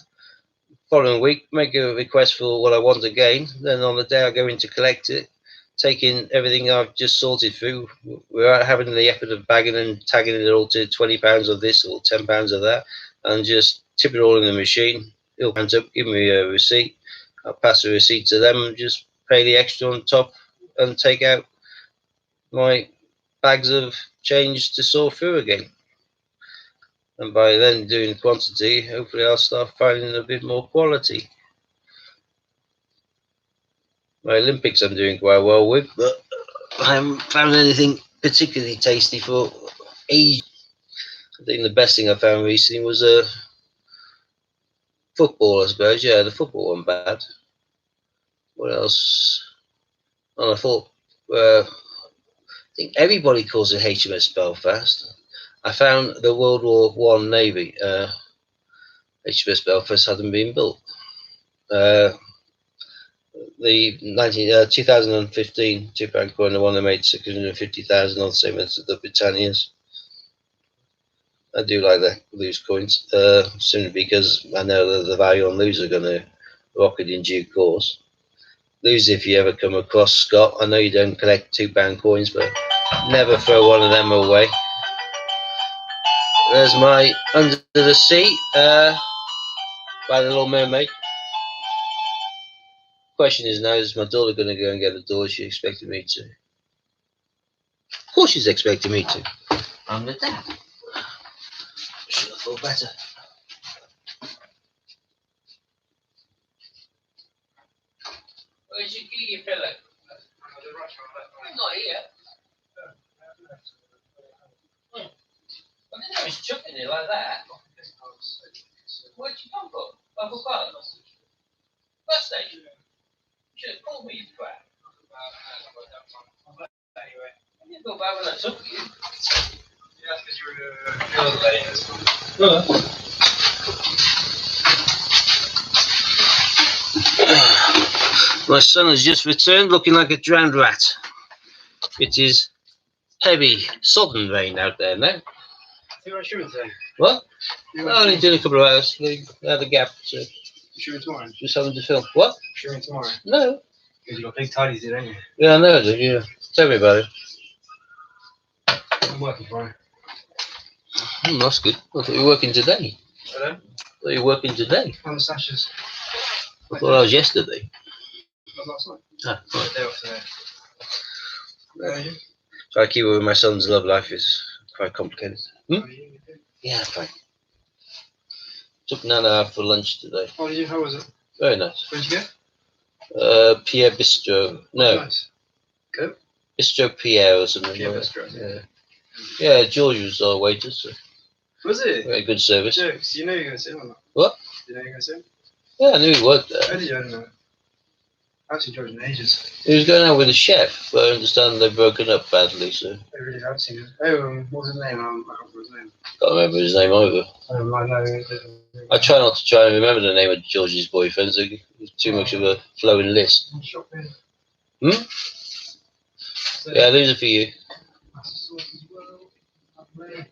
following week make a request for what I want again. Then on the day I go in to collect it, taking everything I've just sorted through without having the effort of bagging and tagging it all to £20 of this or £10 of that, and just tip it all in the machine. It'll hand up, give me a receipt. I'll pass the receipt to them and just pay the extra on top and take out my bags of change to sort through again. And by then doing quantity, hopefully I'll start finding a bit more quality. My Olympics I'm doing quite well with, but I haven't found anything particularly tasty for ages. I think the best thing I found recently was football, I suppose. Yeah, the football wasn't bad. What else? And I thought, I think everybody calls it HMS Belfast. I found the World War One Navy. HMS Belfast hadn't been built. The 2015 £2 coin, the one that made 650,000 on, the same as the Britannias. I do like those coins, simply because I know that the value on those are going to rocket in due course. Those, if you ever come across, Scott, I know you don't collect £2 coins, but never throw one of them away. There's my Under the Sea by the Little Mermaid. Question is now, is my daughter going to go and get the door? She expected me to. Of course she's expecting me to. I'm the dad. Should have thought better. Where's your key, pillow? Not here. I didn't know he's chucking it like that. Where'd you come from? Local Park? Bus station? You should have called me, you crap. I didn't go back when I took you. Yeah, that's because you were late. My son has just returned looking like a drowned rat. It is heavy southern rain out there now. You're not shooting today? What? Only doing a couple of hours. They had a gap, so. You're shooting tomorrow? Just having to film. What? Shooting tomorrow? No. Because you got big tidies here, don't you? Yeah, I know, yeah. Tell me about it. I'm working tomorrow. That's good. I thought you were working today. Hello? I thought you were working today. On the sashes. I thought I was yesterday. Not last night. Ah, right. Day off today. So I keep it with my son's love life is quite complicated. Yeah, fine. Took Nana out for lunch today. Oh, did you? How was it? Very nice. Where'd you go? Pierre Bistro. No. Nice. Go? Bistro Pierre or something. Pierre like Bistro. Yeah. Yeah, George was our waiter, so Was it? very good service. Jokes. You know you're going to see him or not? What? You know you're going to see him? Yeah, I knew he worked How there. did you? I don't know. I haven't seen George in ages. He was going out with a chef, but I understand they've broken up badly, so I really haven't seen him. Oh, what was his name? I can't remember his name. can't remember his name either. I know. I try not to try and remember the name of George's boyfriend, so it's too much of a flowing list. Shopping. Hmm? Yeah, these are for you.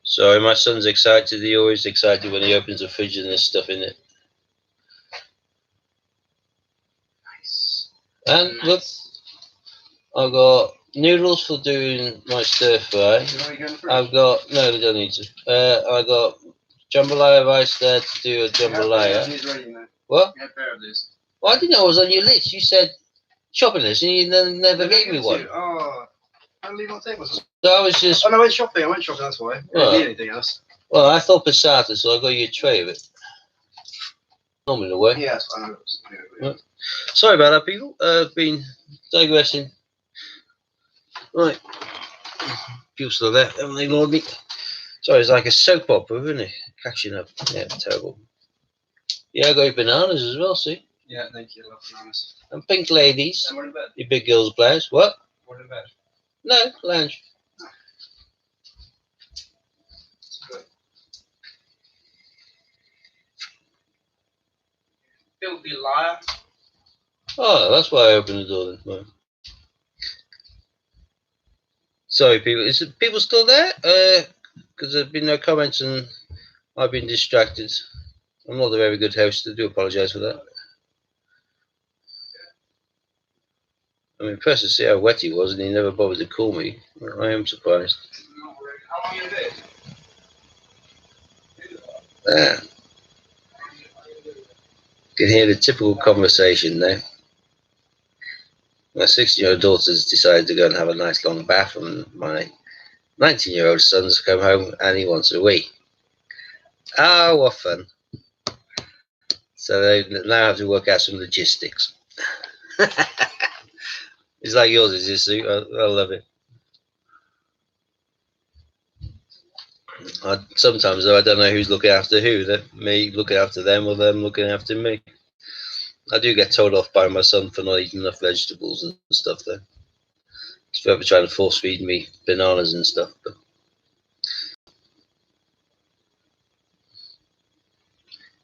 Sorry, my son's excited. He's always excited when he opens the fridge and there's stuff in it. Nice. And look, I've got noodles for doing my stir fry. I've got no, we don't need to. I got jambalaya rice there to do a jambalaya. What? Well, I didn't know it was on your list. You said shopping list, and you never gave me one. Oh, I leave on table. So I was just. Oh no, I went shopping. That's why. I didn't need anything else. Well, I thought passata, so I got you a tray of it. Normally the way. Yeah, that's fine. Right. Sorry about that, people. I've been digressing. Right. People still there, haven't they, Lord? Sorry, it's like a soap opera, isn't it? Catching up. Yeah, terrible. Yeah, I got your bananas as well, see? Yeah, thank you. I love bananas. And pink ladies. And we're in bed. Your big girls' blouse. What? We're in bed. No, lounge. Filthy liar. Oh, that's why I opened the door then. Right. Sorry, people. Is it people still there? Because there's been no comments and I've been distracted. I'm not a very good host. I do apologise for that. I'm impressed to see how wet he was and he never bothered to call me. I am surprised. How long are you there? Ah. You can hear the typical conversation there. My 16-year-old daughter's decided to go and have a nice long bath, and my 19-year-old son's come home and he wants a wee. Oh, what fun. So they now have to work out some logistics. It's like yours, is this suit? I love it. Sometimes, though, I don't know who's looking after who. Me looking after them or them looking after me. I do get told off by my son for not eating enough vegetables and stuff, though. He's forever trying to force feed me bananas and stuff. But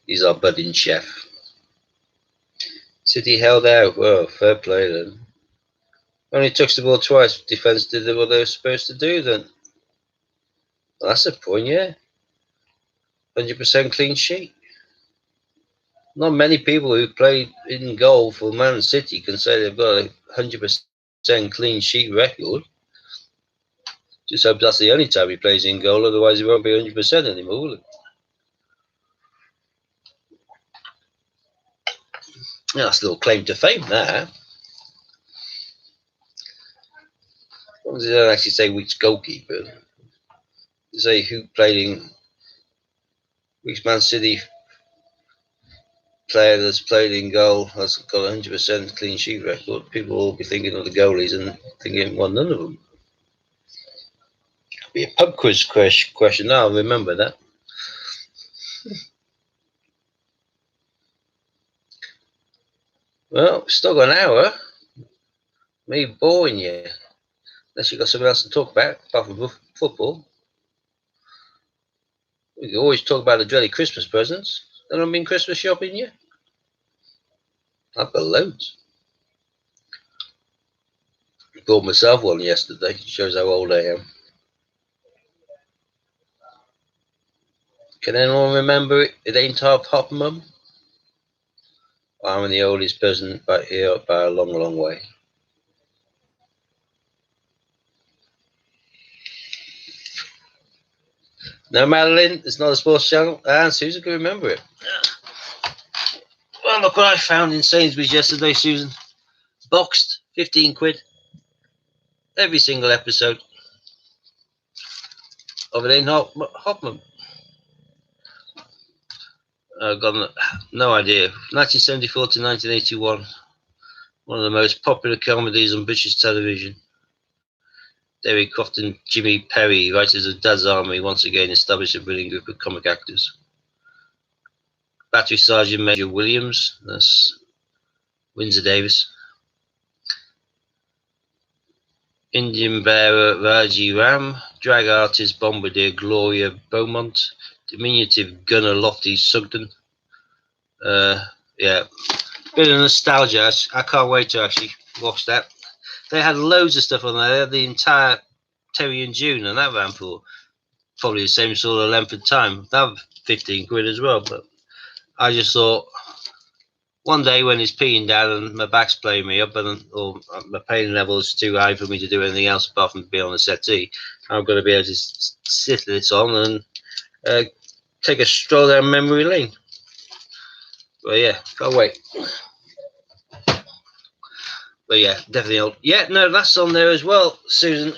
he's our budding chef. City held out. Well, fair play then. Only touched the ball twice. Defence did what they were supposed to do then. Well, that's a point, yeah. 100% clean sheet. Not many people who played in goal for Man City can say they've got a 100% clean sheet record. Just hope that's the only time he plays in goal, otherwise he won't be 100% anymore, will it? Yeah, that's a little claim to fame there. As long as they don't actually say which goalkeeper. They say who played in which Man City player that's played in goal has got a 100% clean sheet record. People will be thinking of the goalies and thinking, well, none of them. It'll be a pub quiz question. I'll remember that. Well, still got an hour. Me boring you. Unless you've got something else to talk about, apart from football. We can always talk about the dreaded Christmas presents. Have I been Christmas shopping yet? I've got loads. Bought myself one yesterday. Shows how old I am. Can anyone remember it? It ain't half hot, Mum. I'm the oldest person back here by a long, long way. No, Madeline, it's not a sports channel. And Susan can remember it. Well, look what I found in Sainsbury's yesterday, Susan. Boxed, 15 quid. Every single episode of It Ain't Hot, Mum. I've got no idea. 1974 to 1981. One of the most popular comedies on British television. Derek Croft and Jimmy Perry, writers of Dad's Army, once again established a brilliant group of comic actors. Battery Sergeant Major Williams, that's Windsor Davis. Indian bearer Raji Ram, drag artist Bombardier Gloria Beaumont, diminutive gunner Lofty Sugden. Yeah, bit of nostalgia. I can't wait to actually watch that. They had loads of stuff on there. They had the entire Terry and June, and that ran for probably the same sort of length of time. That was 15 quid as well, but I just thought one day when it's peeing down and my back's playing me up, or my pain level is too high for me to do anything else apart from be on the settee, I'm going to be able to sit this on and take a stroll down memory lane. But yeah, can't wait. But yeah, definitely old. Yeah, no, that's on there as well, Susan.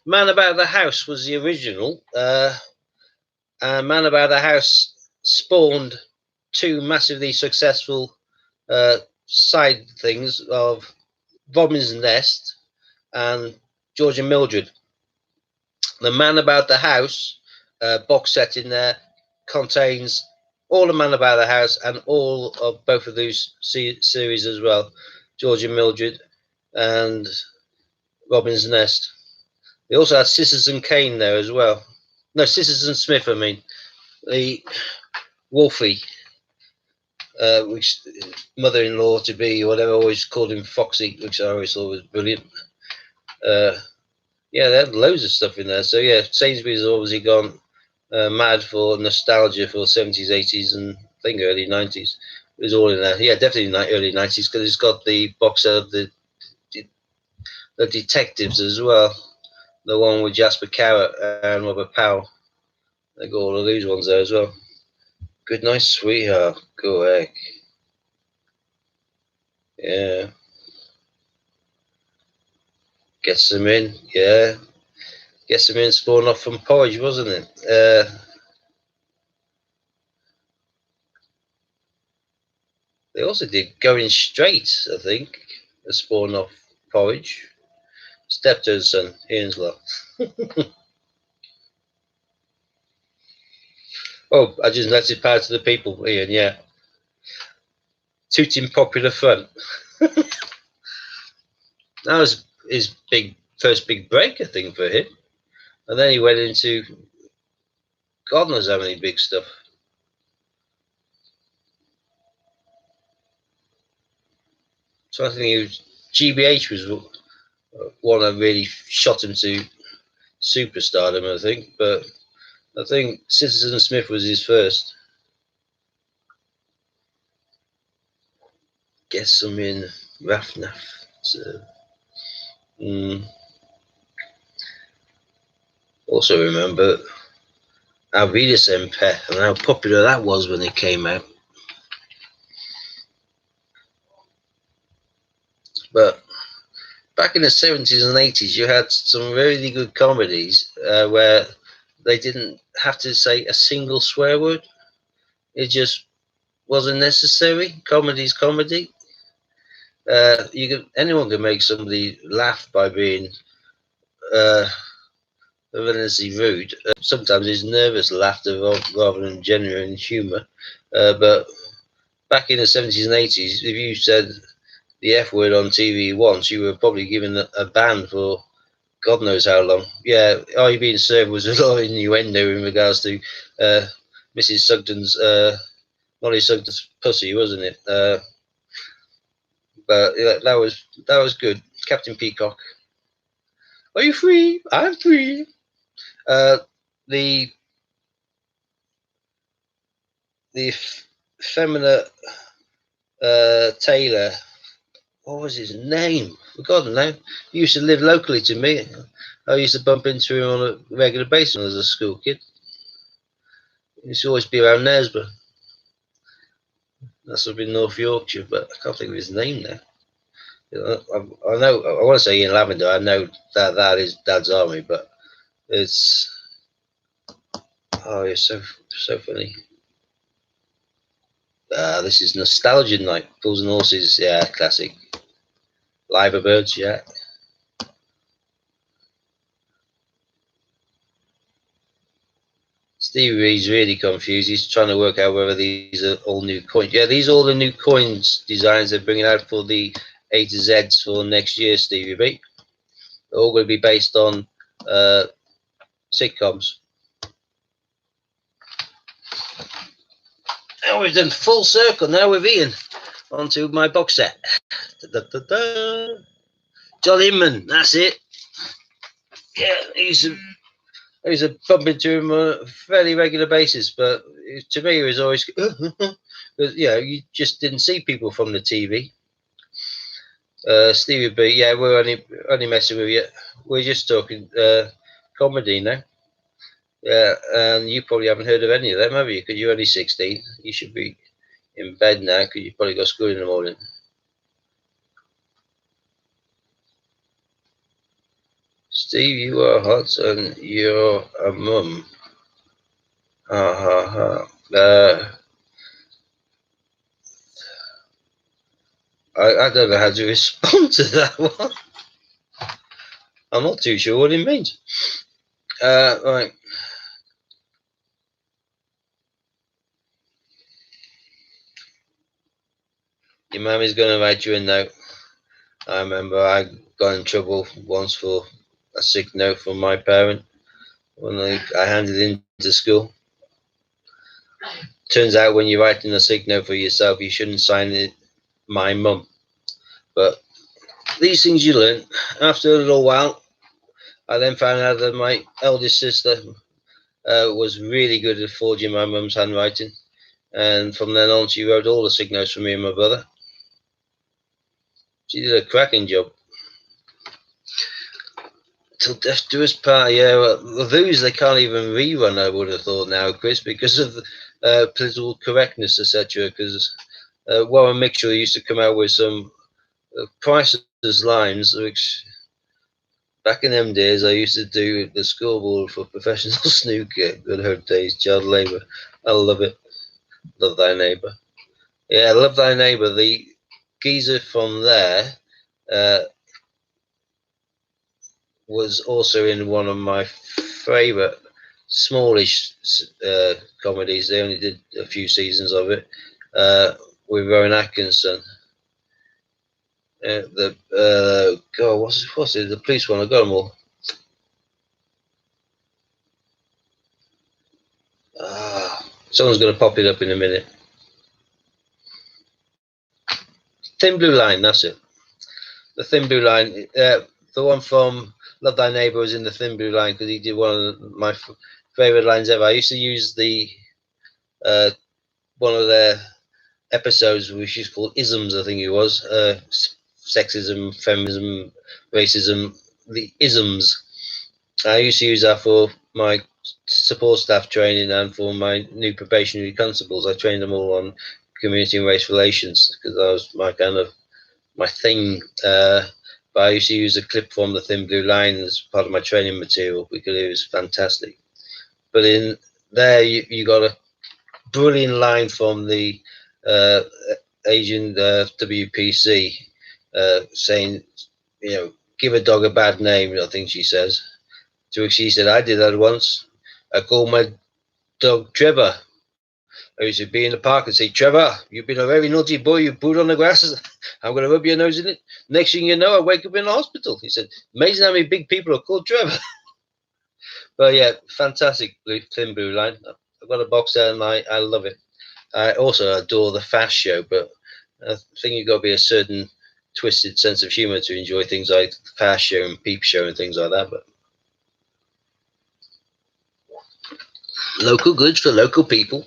Man About the House was the original. Man About the House spawned two massively successful side things of Robin's Nest and George and Mildred. The Man About the House box set in there contains all the Man About the House and all of both of those series as well, George and Mildred and Robin's Nest. They also had Sisters and Kane there as well. No, Sisters and Smith, I mean. The Wolfie, which mother-in-law to be, whatever, always called him Foxy, which I always thought was brilliant. Yeah, they had loads of stuff in there. So yeah, Sainsbury's has obviously gone mad for nostalgia for 70s, 80s, and I think early 90s. It was all in there. Yeah, definitely early 90s because it's got the box set of the detectives as well. The one with Jasper Carrot and Robert Powell. They got all of these ones there as well. Good night, sweetheart. Go egg. Yeah. Gets them in. Yeah. Gets them in, spawn off from porridge, wasn't it? They also did Going Straight, I think, a spawn off porridge. Steptoe's son, Ian's lot. Oh, I just let it power to the people, Ian, yeah. Tooting popular fun. That was his first big break, I think, for him. And then he went into God knows how many big stuff. So I think GBH was one that really shot him to superstardom, I think. But I think Citizen Smith was his first. Guess some in Rafnaf. So, also remember Alvida Semper and how popular that was when it came out. But back in the 70s and 80s, you had some really good comedies where they didn't have to say a single swear word. It just wasn't necessary. Comedy's comedy. Anyone can make somebody laugh by being villainously rude. Sometimes it's nervous laughter rather than genuine humour. But back in the 70s and 80s, if you said the F word on TV once, you were probably given a ban for God knows how long. Yeah, Are You Being Served was a lot of innuendo in regards to Mrs. Sugden's, Molly Sugden's pussy, wasn't it? But yeah, that was good. Captain Peacock. Are you free? I'm free. The effeminate Taylor, what was his name? Forgotten now. He used to live locally to me. I used to bump into him on a regular basis when I was a school kid. He used to always be around Knaresborough. That's up in North Yorkshire, but I can't think of his name now. I know, I want to say Ian Lavender. I know that is Dad's Army, but it's so funny. This is Nostalgia Night. Fools and Horses, yeah, classic. Liver Birds, yeah. Stevie Reed's really confused. He's trying to work out whether these are all new coins. Yeah, these are all the new coins designs they're bringing out for the A to Zs for next year, Stevie Reed. They're all going to be based on sitcoms. And we've done full circle now with Ian onto my box set. Da, da, da. John Inman, that's it. Yeah, I used to bump into him on a fairly regular basis, but to me, he was always Because, you just didn't see people from the TV. Stevie B, yeah, we're only messing with you. We're just talking comedy now. Yeah, and you probably haven't heard of any of them, have you? Because you're only 16. You should be in bed now because you probably got school in the morning. Steve, you are hot and you're a mum. Ha ha ha. I don't know how to respond to that one. I'm not too sure what it means. Right. Your mum is going to write you a note. I remember I got in trouble once for a sick note from my parent when I handed it into school. Turns out when you're writing a sick note for yourself, you shouldn't sign it, my mum. But these things you learn. After a little while, I then found out that my eldest sister was really good at forging my mum's handwriting. And from then on, she wrote all the sick notes for me and my brother. She did a cracking job. Till death do us part, yeah. Well, those they can't even rerun, I would have thought now, Chris, because of political correctness, etc. Because Warren Mitchell used to come out with some priceless lines, which back in them days I used to do the scoreboard for professional snooker. Good old days, child labour. I love it. Love thy neighbour. Yeah, love thy neighbour. The geezer from there was also in one of my favourite smallish comedies. They only did a few seasons of it with Rowan Atkinson. God, what's it? The police one. I got them all. Someone's going to pop it up in a minute. Thin Blue Line. That's it. The Thin Blue Line. The one from Love Thy Neighbour was in the Thin Blue Line because he did one of my favourite lines ever. I used to use the one of their episodes which is called Isms, I think it was. Sexism, feminism, racism, the isms. I used to use that for my support staff training and for my new probationary constables. I trained them all on community and race relations because that was my thing. But I used to use a clip from the Thin Blue Line as part of my training material because it was fantastic. But in there, you got a brilliant line from the Asian WPC saying, give a dog a bad name, I think she says. To which she said, I did that once. I called my dog Trevor. I used to be in the park and say, Trevor, you've been a very naughty boy. You pooed on the grass. I'm going to rub your nose in it. Next thing you know, I wake up in the hospital. He said, amazing how many big people are called Trevor. But yeah, fantastic Thin Blue Line. I've got a box there and I love it. I also adore the Fast Show, but I think you've got to be a certain twisted sense of humour to enjoy things like the Fast Show and Peep Show and things like that. But local goods for local people.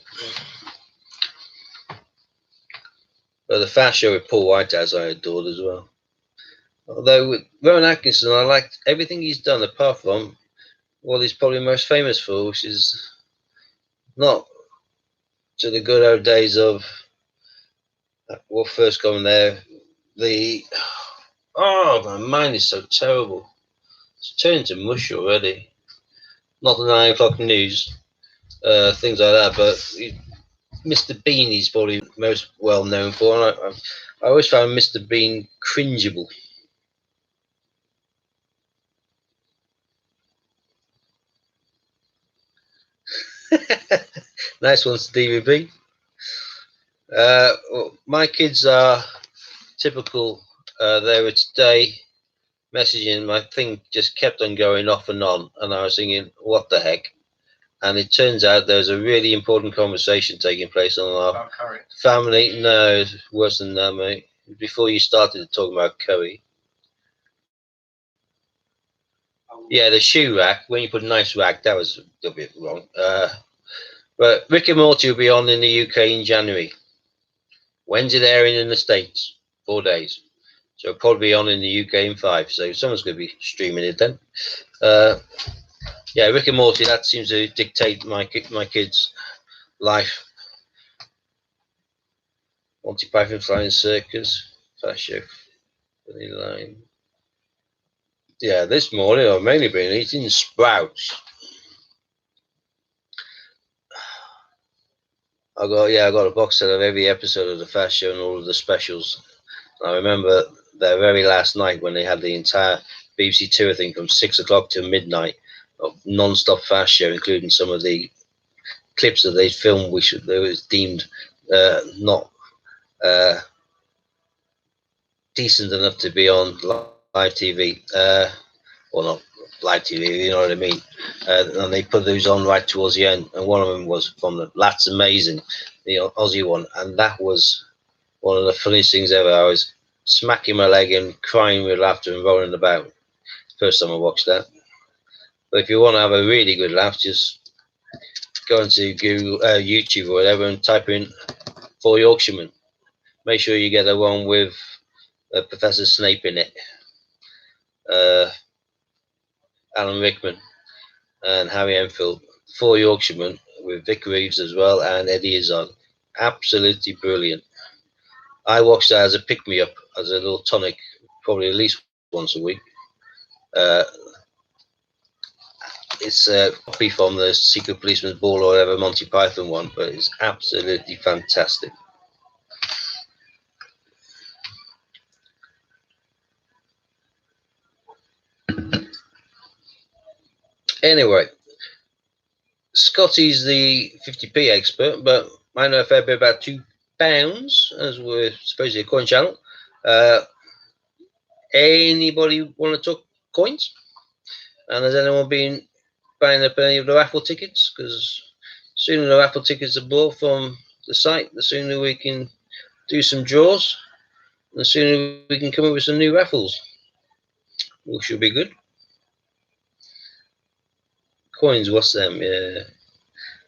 But the Fast Show with Paul Whitehouse I adored as well. Although with Rowan Atkinson, I liked everything he's done apart from what he's probably most famous for, which is not to the good old days of what first got there. My mind is so terrible. It's turning to mush already. Not the 9 o'clock news, things like that, but Mr. Bean he's probably most well known for. And I always found Mr. Bean cringeable. Nice one, Stevie B. My kids are typical. They were today messaging. My thing just kept on going off and on, and I was thinking, what the heck? And it turns out there's a really important conversation taking place on our family. No, worse than that, mate. Before you started talking about curry. Yeah, the shoe rack. When you put a nice rack, that was a bit wrong. But Rick and Morty will be on in the UK in January. When's it airing in the States? 4 days. So it'll probably be on in the UK in 5. So someone's going to be streaming it then. Yeah, Rick and Morty, that seems to dictate my kids' life. Monty Python Flying Circus, Fast Show, Funny Line. Yeah, this morning I've mainly been eating sprouts. I got a box set of every episode of the Fast Show and all of the specials. I remember their very last night when they had the entire BBC Two, I think, from 6 o'clock to midnight of non-stop Fast Show, including some of the clips that they filmed, which they was deemed not decent enough to be on live TV, or not live TV, you know what I mean? And they put those on right towards the end, and one of them was from the That's Amazing, the Aussie one, and that was one of the funniest things ever. I was smacking my leg and crying with laughter and rolling about. First time I watched that. But if you want to have a really good laugh, just go into Google, YouTube or whatever, and type in 4 Yorkshiremen. Make sure you get the one with Professor Snape in it, Alan Rickman and Harry Enfield. 4 Yorkshiremen with Vic Reeves as well and Eddie Izzard. Absolutely brilliant. I watch that as a pick-me-up, as a little tonic, probably at least once a week. It's a copy from the Secret Policeman's Ball or whatever Monty Python one, but it's absolutely fantastic. Anyway, Scotty's the 50p expert, but I know a fair bit about £2, as we're supposedly a coin channel. Anybody want to talk coins? And has anyone been buying up any of the raffle tickets? Because the sooner the raffle tickets are bought from the site, the sooner we can do some draws, and the sooner we can come up with some new raffles, which should be good. Coins, what's them? Yeah.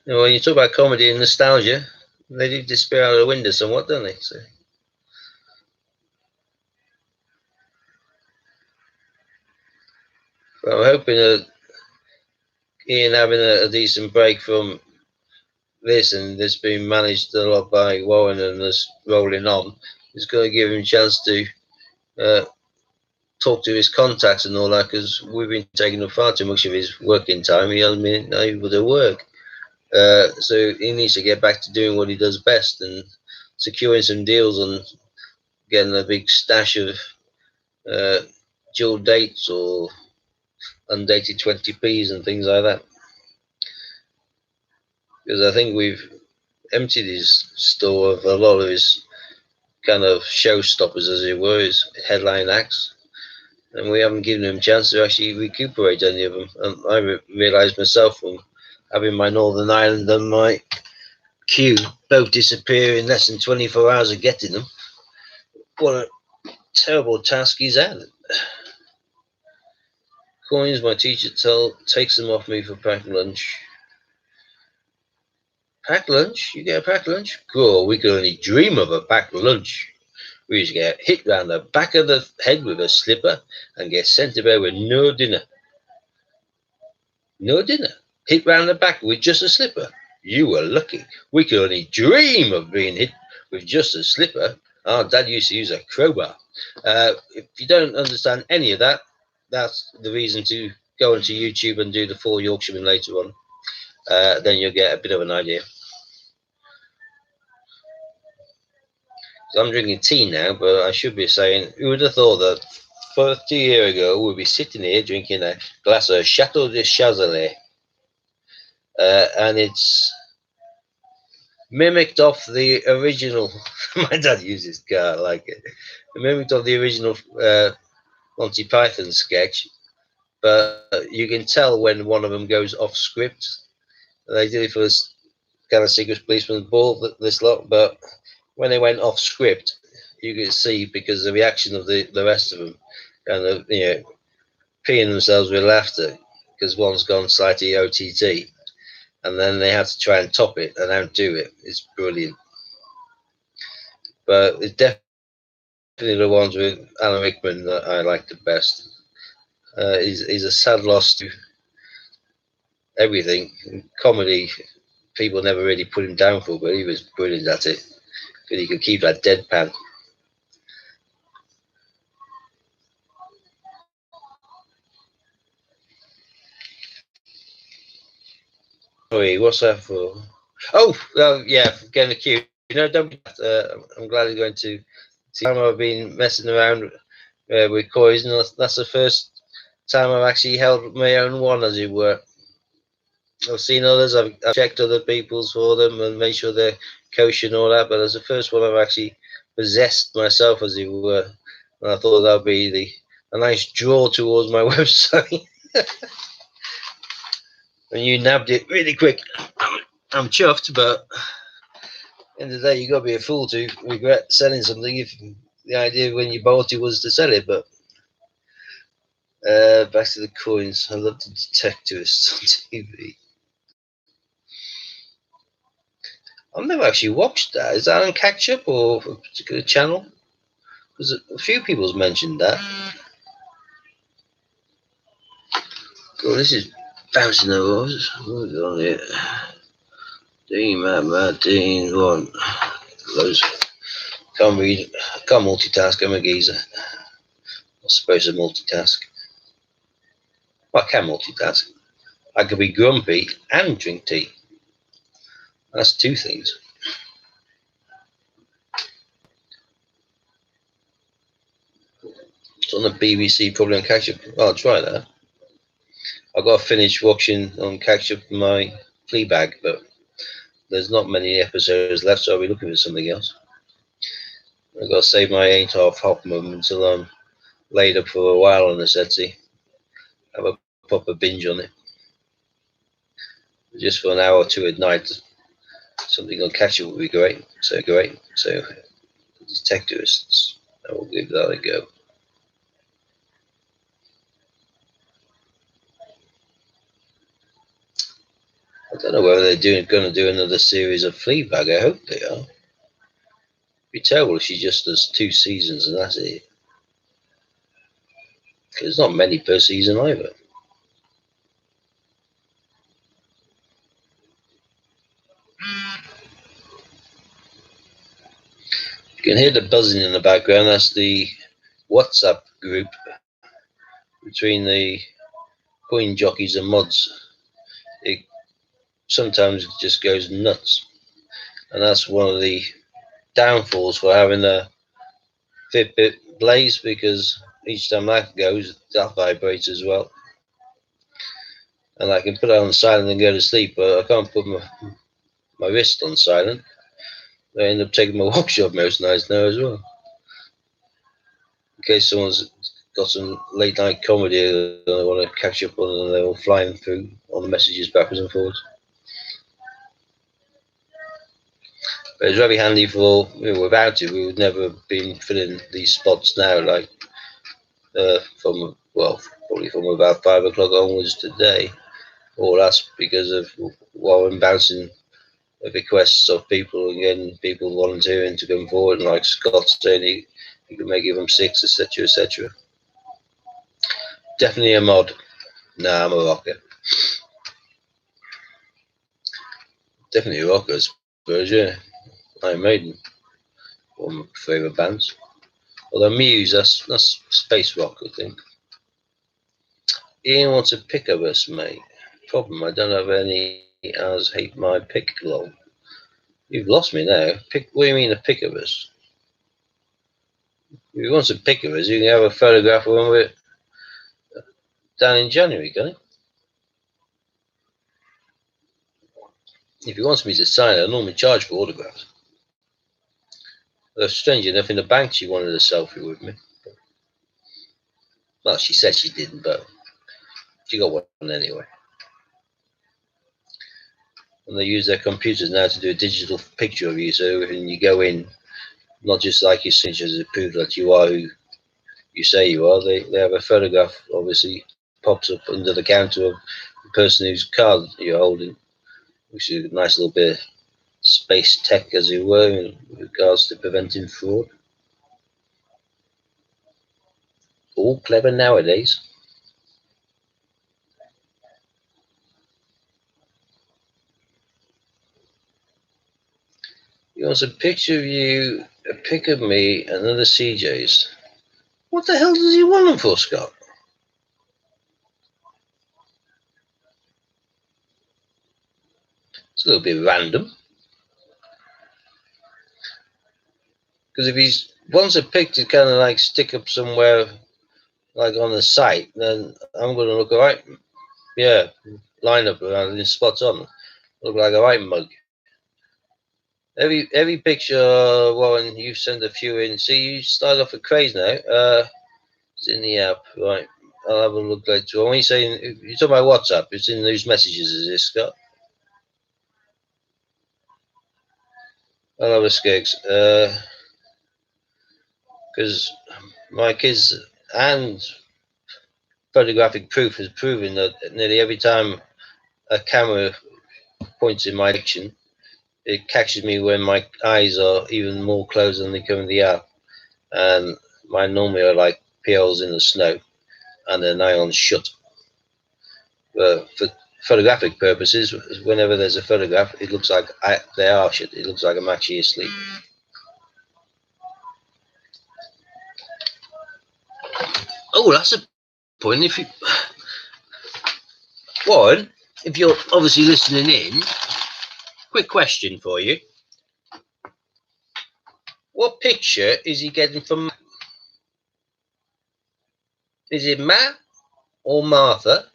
You know, when you talk about comedy and nostalgia, they do disappear out of the window somewhat, don't they? So. Well, I'm hoping that Ian having a decent break from this and this being managed a lot by Warren and us rolling on is going to give him a chance to talk to his contacts and all that, because we've been taking up far too much of his working time. He hasn't been able to work. So he needs to get back to doing what he does best and securing some deals and getting a big stash of dual dates or undated 20p's and things like that. Because I think we've emptied his store of a lot of his kind of showstoppers, as it were, his headline acts, and we haven't given him a chance to actually recuperate any of them. And I realised myself from having my Northern Ireland and my queue both disappear in less than 24 hours of getting them, what a terrible task he's had. Coins, my teacher takes them off me for packed lunch. Packed lunch? You get a packed lunch? Cool, we could only dream of a packed lunch. We used to get hit round the back of the head with a slipper and get sent to bed with no dinner. No dinner? Hit round the back with just a slipper? You were lucky. We could only dream of being hit with just a slipper. Our dad used to use a crowbar. If you don't understand any of that, that's the reason to go onto YouTube and do the 4 Yorkshiremen later on. Then you'll get a bit of an idea. So I'm drinking tea now, but I should be saying, who would have thought that 30 years ago we'd be sitting here drinking a glass of Chateau de Chazelles, and it's mimicked off the original. My dad uses car, I like it. Mimicked off the original Monty Python sketch, but you can tell when one of them goes off script. They did it for this kind of Secret Policeman's Ball, this lot, but when they went off script, you could see, because the reaction of the rest of them kind of, peeing themselves with laughter, because one's gone slightly OTT, and then they had to try and top it and outdo it. It's brilliant. but it's definitely the ones with Alan Rickman that I like the best. He's a sad loss to everything. Comedy, people never really put him down for, but he was brilliant at it. Because he could keep that deadpan. Sorry, what's that for? Oh, well, yeah, getting the cue. You know, don't. I'm glad you're going to see. I've been messing around with coins, and that's the first time I've actually held my own one, as it were. I've seen others, I've checked other people's for them and made sure they're kosher and all that, but as the first one I've actually possessed myself, as it were. And I thought that'd be a nice draw towards my website. And you nabbed it really quick. I'm chuffed, but at the end of the day, you got to be a fool to regret selling something if the idea when you bought it was to sell it. But back to the coins. I love the detectivists on TV. I've never actually watched that. Is that on Catch Up or a particular channel? Because a few people's mentioned that. God, this is bouncing over. What is on here? Dean, Matt, Dean, one. Loads. Can't read. Can't multitask. I'm a geezer. I'm supposed to multitask. Well, I can multitask. I could be grumpy and drink tea. That's two things. It's on the BBC, probably on Catch Up. I'll try that. I've got to finish watching on Catch Up my Fleabag, but there's not many episodes left, so I'll be looking for something else. I've got to save my ain't half Hoffman until I'm laid up for a while on the Etsy. Have a proper binge on it. Just for an hour or two at night, something on Catch Up would be great. So, detectivists, I will give that a go. I don't know whether they're going to do another series of Fleabag. I hope they are. It'd be terrible if she just does 2 seasons and that's it. There's not many per season either. You can hear the buzzing in the background. That's the WhatsApp group between the coin jockeys and mods. It sometimes just goes nuts. And that's one of the downfalls for having a Fitbit Blaze, because each time that goes, that vibrates as well. And I can put it on silent and go to sleep, but I can't put my wrist on silent. I end up taking my workshop most nights now as well. In case someone's got some late night comedy that I want to catch up on and they're all flying through all the messages backwards and forwards. But it's very handy for, without it, we would never have been filling these spots now, like probably from about 5 o'clock onwards today. All that's because of while I'm bouncing requests of people and getting people volunteering to come forward, and like Scott saying he can make it from 6, etc., etc. Definitely a mod. Nah, I'm a rocker. Definitely a rocker, I suppose, yeah. Iron Maiden, one of my favourite bands. Although Muse, that's space rock, I think. Ian wants a pick of us, mate. Problem, I don't have any as hate my pick, lol. You've lost me now. What do you mean a pick of us? If you want a pick of us, you can have a photograph when we're down in January, can't you? If he wants me to sign, I normally charge for autographs. Though strange enough, in the bank she wanted a selfie with me. Well, she said she didn't, but she got one anyway. And they use their computers now to do a digital picture of you, so when you go in, not just like your signature to prove that you are who you say you are, they have a photograph, obviously, pops up under the counter of the person whose card you're holding, which is a nice little bit of space tech, as it were, in regards to preventing fraud. All clever nowadays. It was a picture of you, a pic of me, and another CJ's. What the hell does he want them for, Scott? It's a little bit random. Because if he wants a pic to kind of like stick up somewhere, like on the site, then I'm going to look alright. Yeah, line up around and spot on. Look like a right mug. Every picture, Warren, you send a few in. See, you start off with craze now. It's in the app, right? I'll have a look later. When you say you're talking about WhatsApp, it's in those messages, is it, Scott? I'll have a skeggs. Because my kids and photographic proof has proven that nearly every time a camera points in my direction, it catches me when my eyes are even more closed than they currently are. And mine normally are like peels in the snow, and they're nigh on shut. But for photographic purposes, whenever there's a photograph, it looks like they are shut. It looks like I'm actually asleep. Oh, that's a point. If you, Warren, if you're obviously listening in, quick question for you. What picture is he getting from? Is it Matt or Martha?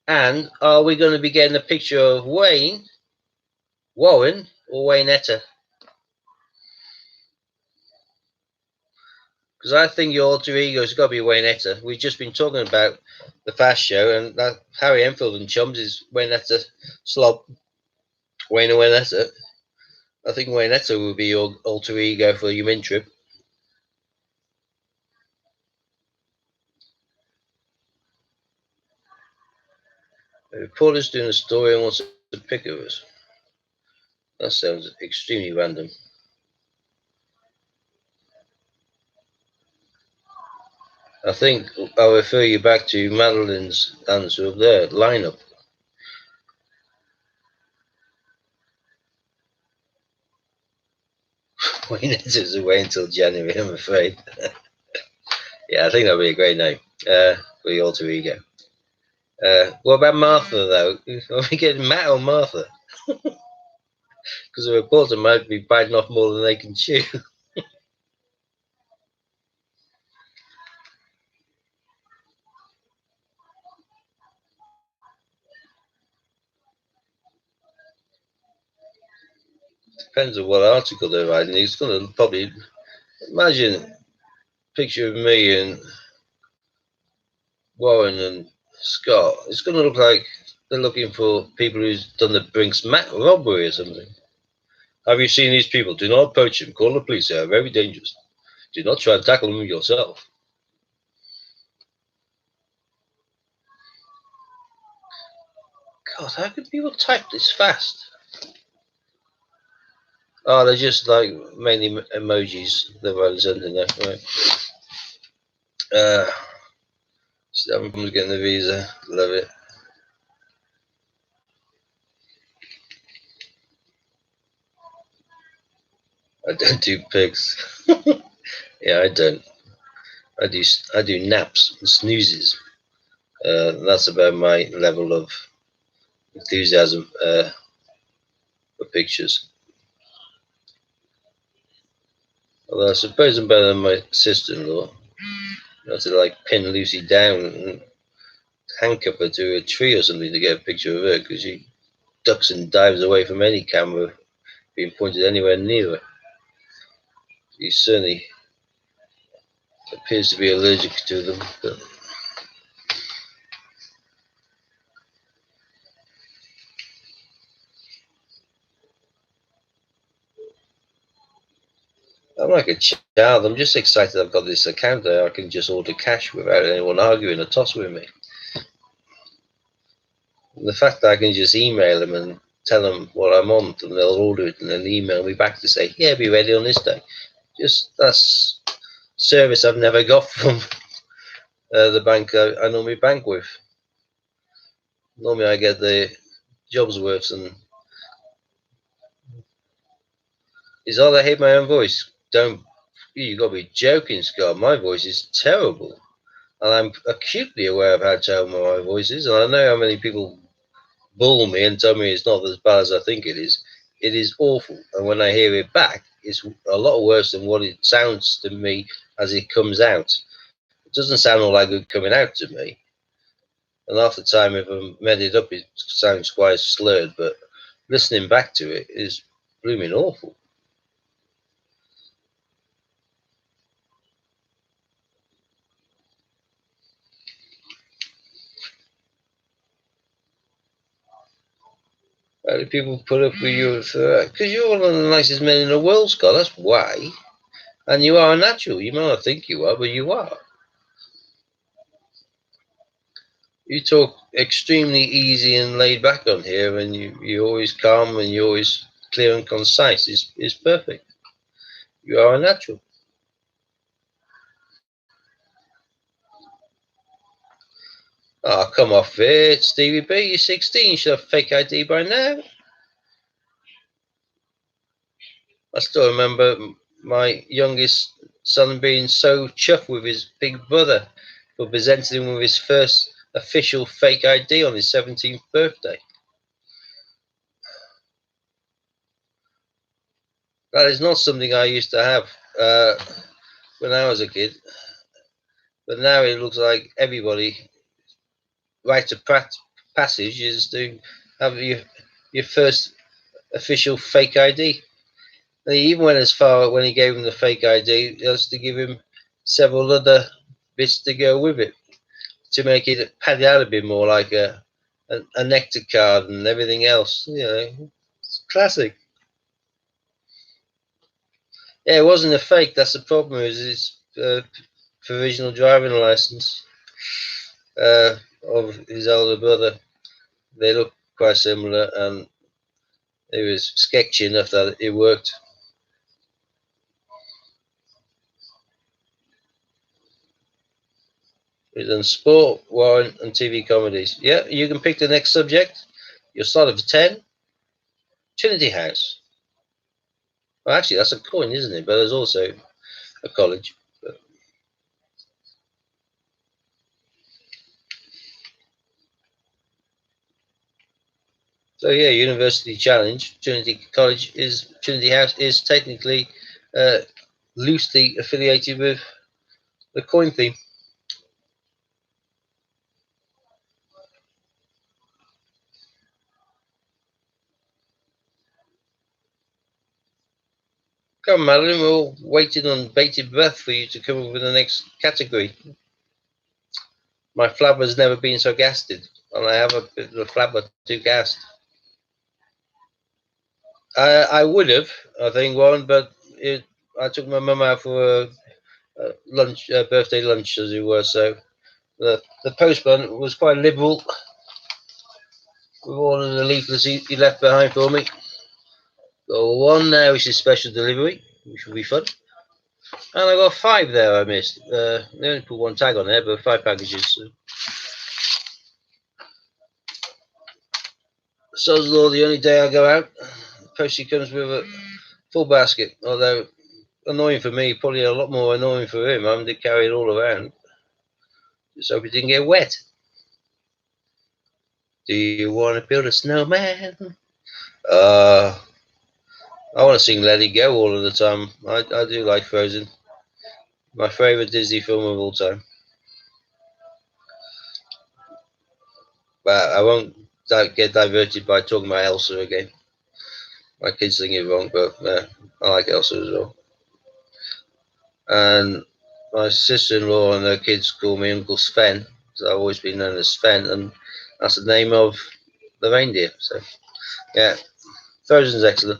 And are we going to be getting a picture of Wayne, Warren, or Waynetta? Because I think your alter ego has got to be Waynetta. We've just been talking about the Fast Show, and that Harry Enfield and Chums is Waynetta Slob. Wayne and Waynetta. I think Waynetta will be your alter ego for your min trip. A reporter's doing a story and wants a pic of us. That sounds extremely random. I think I'll refer you back to Madeline's answer of their lineup. Waynetta's away until January, I'm afraid. Yeah, I think that'd be a great name for your alter ego. What about Martha, though? Are we getting Matt or Martha? Because the reporter might be biting off more than they can chew. Depends on what article they're writing. He's going to probably imagine a picture of me and Warren and Scott. It's going to look like they're looking for people who's done the Brinks robbery or something. Have you seen these people? Do not approach them. Call the police. They are very dangerous. Do not try and tackle them yourself. God, how can people type this fast? Oh, they're just like mainly emojis. They're right sending there, right? Still having problems getting the visa. Love it. I don't do pigs. Yeah, I don't. I do naps and snoozes. That's about my level of enthusiasm for pictures. Although I suppose I'm better than my sister-in-law. I have to like pin Lucy down and handcuff her to a tree or something to get a picture of her, because she ducks and dives away from any camera being pointed anywhere near her. She certainly appears to be allergic to them. But I'm like a child. I'm just excited I've got this account there. I can just order cash without anyone arguing a toss with me. And the fact that I can just email them and tell them what I'm on, and they'll order it and then email me back to say, yeah, be ready on this day. Just that's service I've never got from the bank I normally bank with. Normally I get the jobs worth, and is all I hate my own voice. Don't you got to be joking, Scott? My voice is terrible, and I'm acutely aware of how terrible my voice is, and I know how many people bull me and tell me it's not as bad as I think it is. It is awful, and when I hear it back, it's a lot worse than what it sounds to me as it comes out. It doesn't sound all that good coming out to me, and half the time, if I'm made it up, it sounds quite slurred. But listening back to it is blooming awful. How do people put up with you? Because you're one of the nicest men in the world, Scott. That's why. And you are a natural. You might not think you are, but you are. You talk extremely easy and laid back on here, and you're always calm and you're always clear and concise. It's perfect. You are a natural. Oh, come off it, Stevie B. You're 16. You should have fake ID by now. I still remember my youngest son being so chuffed with his big brother for presenting him with his first official fake ID on his 17th birthday. That is not something I used to have when I was a kid, but now it looks like everybody rite of passage is to have your first official fake ID. And he even went as far when he gave him the fake ID as to give him several other bits to go with it to make it pad out a bit more like a nectar card and everything else. You know, it's classic. Yeah, it wasn't a fake. That's the problem. Is his provisional driving license uh, of his older brother. They look quite similar, and it was sketchy enough that it worked. We've done sport, wine, and TV comedies. Yeah, you can pick the next subject. You'll start at 10. Trinity House. Well, actually, that's a coin, isn't it? But there's also a college. So yeah, University Challenge. Trinity House is technically uh, loosely affiliated with the coin theme. Come, Madeline, we're all waiting on bated breath for you to come up with the next category. My flabber's never been so gasted, and I have a bit of a flabber to gast. I would have, I think, one, but I took my mum out for a lunch, birthday lunch, as it were. So the postman was quite liberal with all of the leaflets he left behind for me. Got one now, which is special delivery, which will be fun. And I got five there I missed. They only put one tag on there, but five packages. So Lord, the only day I go out, Posty comes with a full basket. Although annoying for me, probably a lot more annoying for him. I'm to carry it all around. Just hope it didn't get wet. Do you want to build a snowman? Uh, I want to sing Let It Go all of the time. I do like Frozen. My favourite Disney film of all time. But I won't get diverted by talking about Elsa again. My kids sing it wrong, but I like Elsa as well. And my sister-in-law and her kids call me Uncle Sven, so I've always been known as Sven, and that's the name of the reindeer. So, yeah, Frozen's excellent.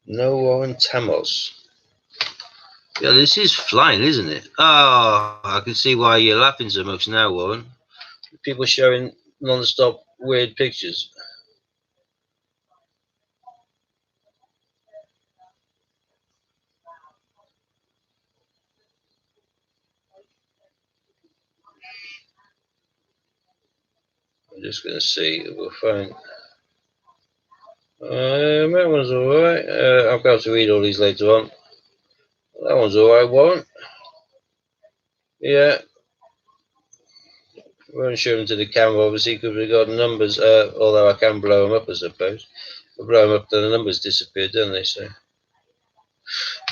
No Warren Tamos. Yeah, this is flying, isn't it? Oh, I can see why you're laughing so much now, Warren. People showing non-stop weird pictures. I'm just going to see if we'll find. That one's alright. I'll be able to read all these later on. That one's alright, Warren. Yeah, we won't show them to the camera, obviously, because we've got numbers. Although I can blow them up, I suppose. If I blow them up, then the numbers disappear, don't they? So,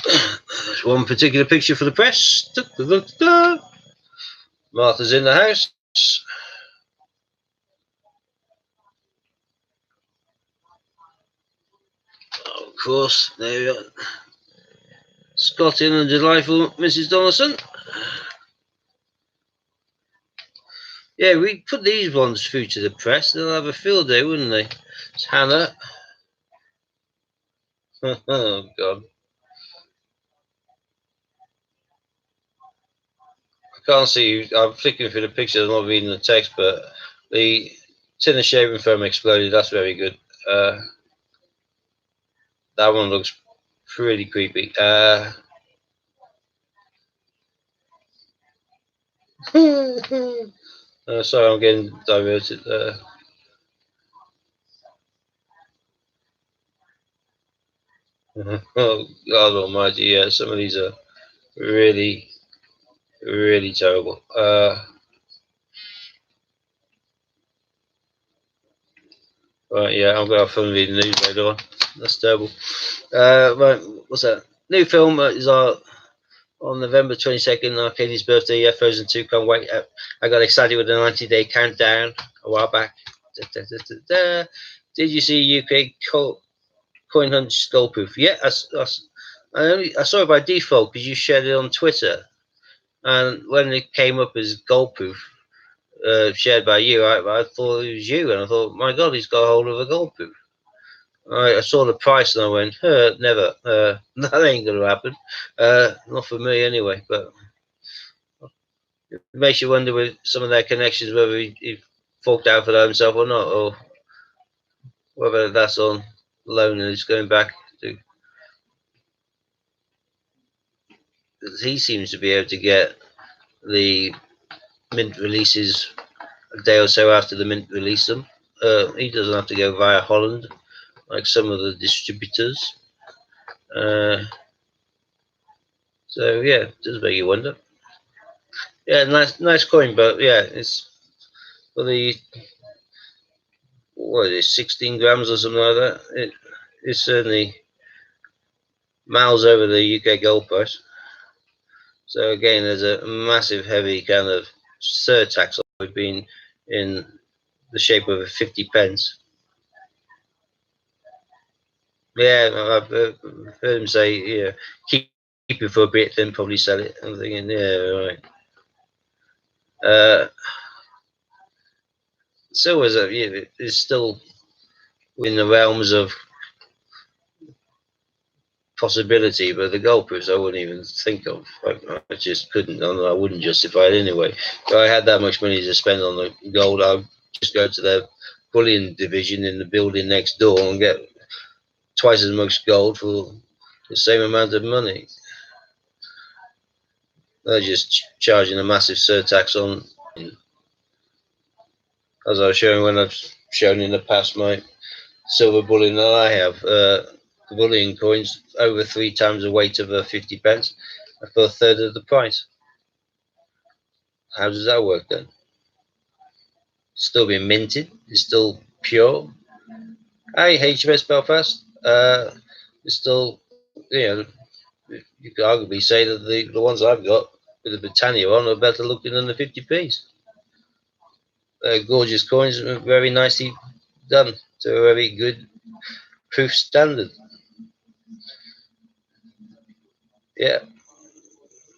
there's one particular picture for the press. Martha's in the house. Oh, of course, there we are. Scotty and the delightful Mrs. Donaldson. Yeah, we put these ones through to the press, they'll have a field day, wouldn't they? It's Hannah. Oh, God. I can't see, I'm flicking through the pictures, I'm not reading the text, but the tin of shaving foam exploded, that's very good. That one looks pretty creepy. Sorry, I'm getting diverted. Oh, God almighty, yeah, some of these are really, really terrible. Right, yeah, I'm going to have fun reading the news later on. That's terrible. Right, what's that? New film is on November 22nd, Arcadie's birthday. Yeah, Frozen 2, can't wait. I got excited with the 90-day countdown a while back. Did you see UK coin hunt skull proof? Yeah, I saw it by default because you shared it on Twitter. And when it came up as gold proof, shared by you, I thought it was you. And I thought, my God, he's got a hold of a gold proof. I saw the price and I went, never. That ain't going to happen. Not for me anyway. But it makes you wonder with some of their connections whether he forked out for that himself or not, or whether that's on loan and he's going back to. He seems to be able to get the mint releases a day or so after the mint release them. He doesn't have to go via Holland like some of the distributors. Uh, so yeah, it does make you wonder. Yeah, nice coin, but yeah, it's for the what is it, 16 grams or something like that. It's certainly miles over the UK gold price. So again, there's a massive, heavy kind of surtax being in the shape of a 50 pence. Yeah, I've heard him say, yeah, keep it for a bit, then probably sell it. I'm thinking, yeah, right. Silver's is still in the realms of possibility, but the gold proofs I wouldn't even think of. I just couldn't, and I wouldn't justify it anyway. If I had that much money to spend on the gold, I'd just go to the bullion division in the building next door and get twice as much gold for the same amount of money. They're just charging a massive surtax on, as I was showing when I've shown in the past my silver bullion that I have. Bullion coins over 3 times the weight of a 50 pence for a third of the price. How does that work then? It's still being minted. It's still pure. Hey, HMS Belfast. It's still, you know, you could arguably say that the ones I've got with the Britannia on are better looking than the 50p's. Gorgeous coins, very nicely done to a very good proof standard. Yeah,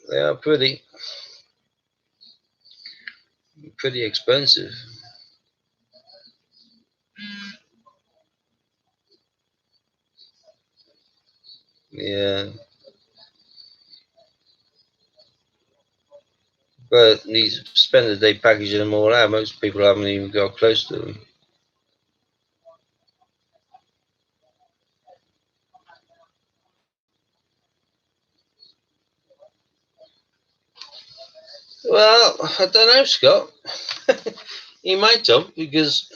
they are pretty expensive. Yeah, But he's spent the day packaging them all out. Most people haven't even got close to them. Well, I don't know, Scott. He might have, because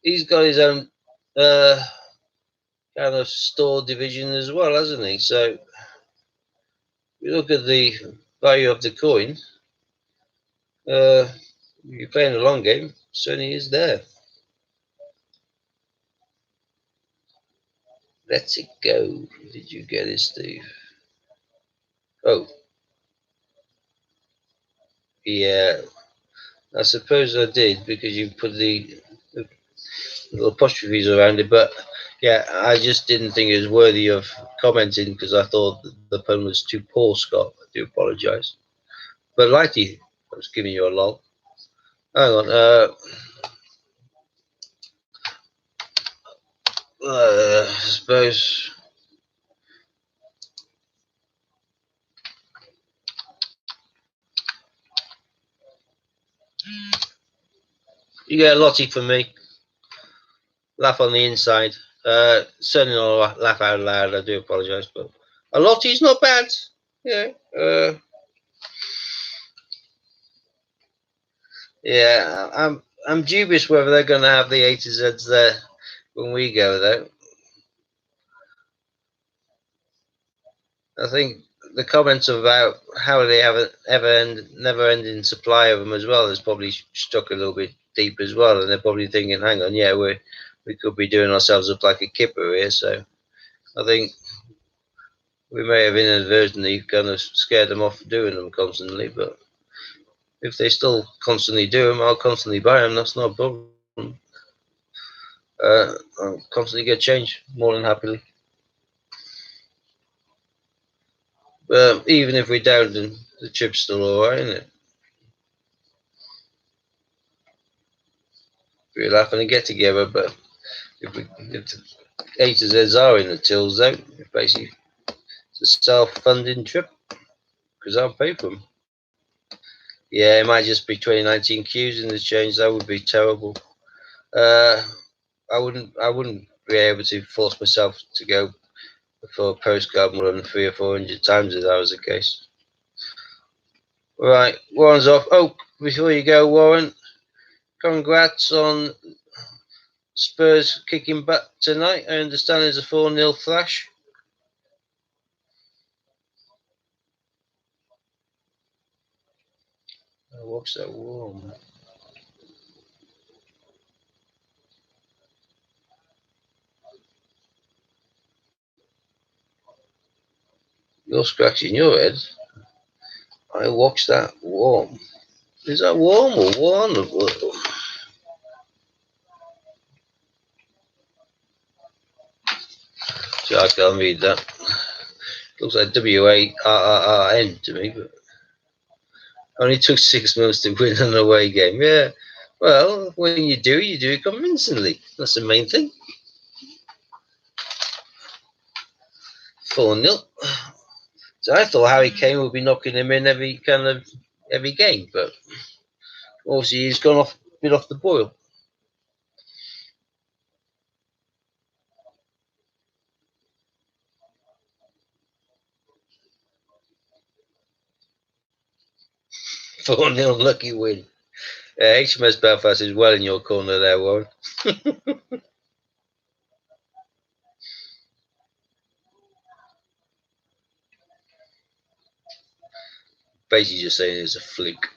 he's got his own kind of store division as well, hasn't he? So we look at the value of the coin. You're playing a long game, certainly is there. Let's it go. Did you get it, Steve? Oh, yeah. I suppose I did, because you put the little apostrophes around it. But yeah, I just didn't think it was worthy of commenting, because I thought the pun was too poor, Scott. I do apologise. But Lighty, I was giving you a lol. Hang on. I suppose. You get a Lottie from me. Laugh on the inside. Certainly not laugh out loud. I do apologise, but a Lottie's not bad. Yeah. Yeah. I'm dubious whether they're going to have the A to Zs there when we go, though. I think the comments about how they have never ending supply of them as well is probably struck a little bit deep as well, and they're probably thinking, hang on, yeah, we could be doing ourselves up like a kipper here. So I think we may have inadvertently kind of scared them off doing them constantly, but if they still constantly do them, I'll constantly buy them. That's not a problem. I'll constantly get change more than happily. But even if we don't, then the trip's still alright, isn't it? We're laughing and get together, but if the A to Z's are in the tills, though, basically it's a self-funding trip, because I'll pay for them. Yeah, it might just be 2019 Qs in the change. That would be terrible. I wouldn't be able to force myself to go for a postcard more than 300 or 400 times if that was the case. Right, Warren's off. Oh, before you go, Warren, congrats on Spurs kicking butt tonight. I understand there's a 4-0 flash. Oh, what's that warm? You're scratching your head. I watched that warm. Is that warm or warm? See, I can't read that. Looks like WARRRN to me, but only took 6 months to win an away game. Yeah, well, when you do it convincingly. That's the main thing. 4-0. So I thought Harry Kane would be knocking him in every game, but obviously he's gone off a bit off the boil. For 0 lucky win. HMS Belfast is well in your corner there, Warren. Basically just saying it's a fluke.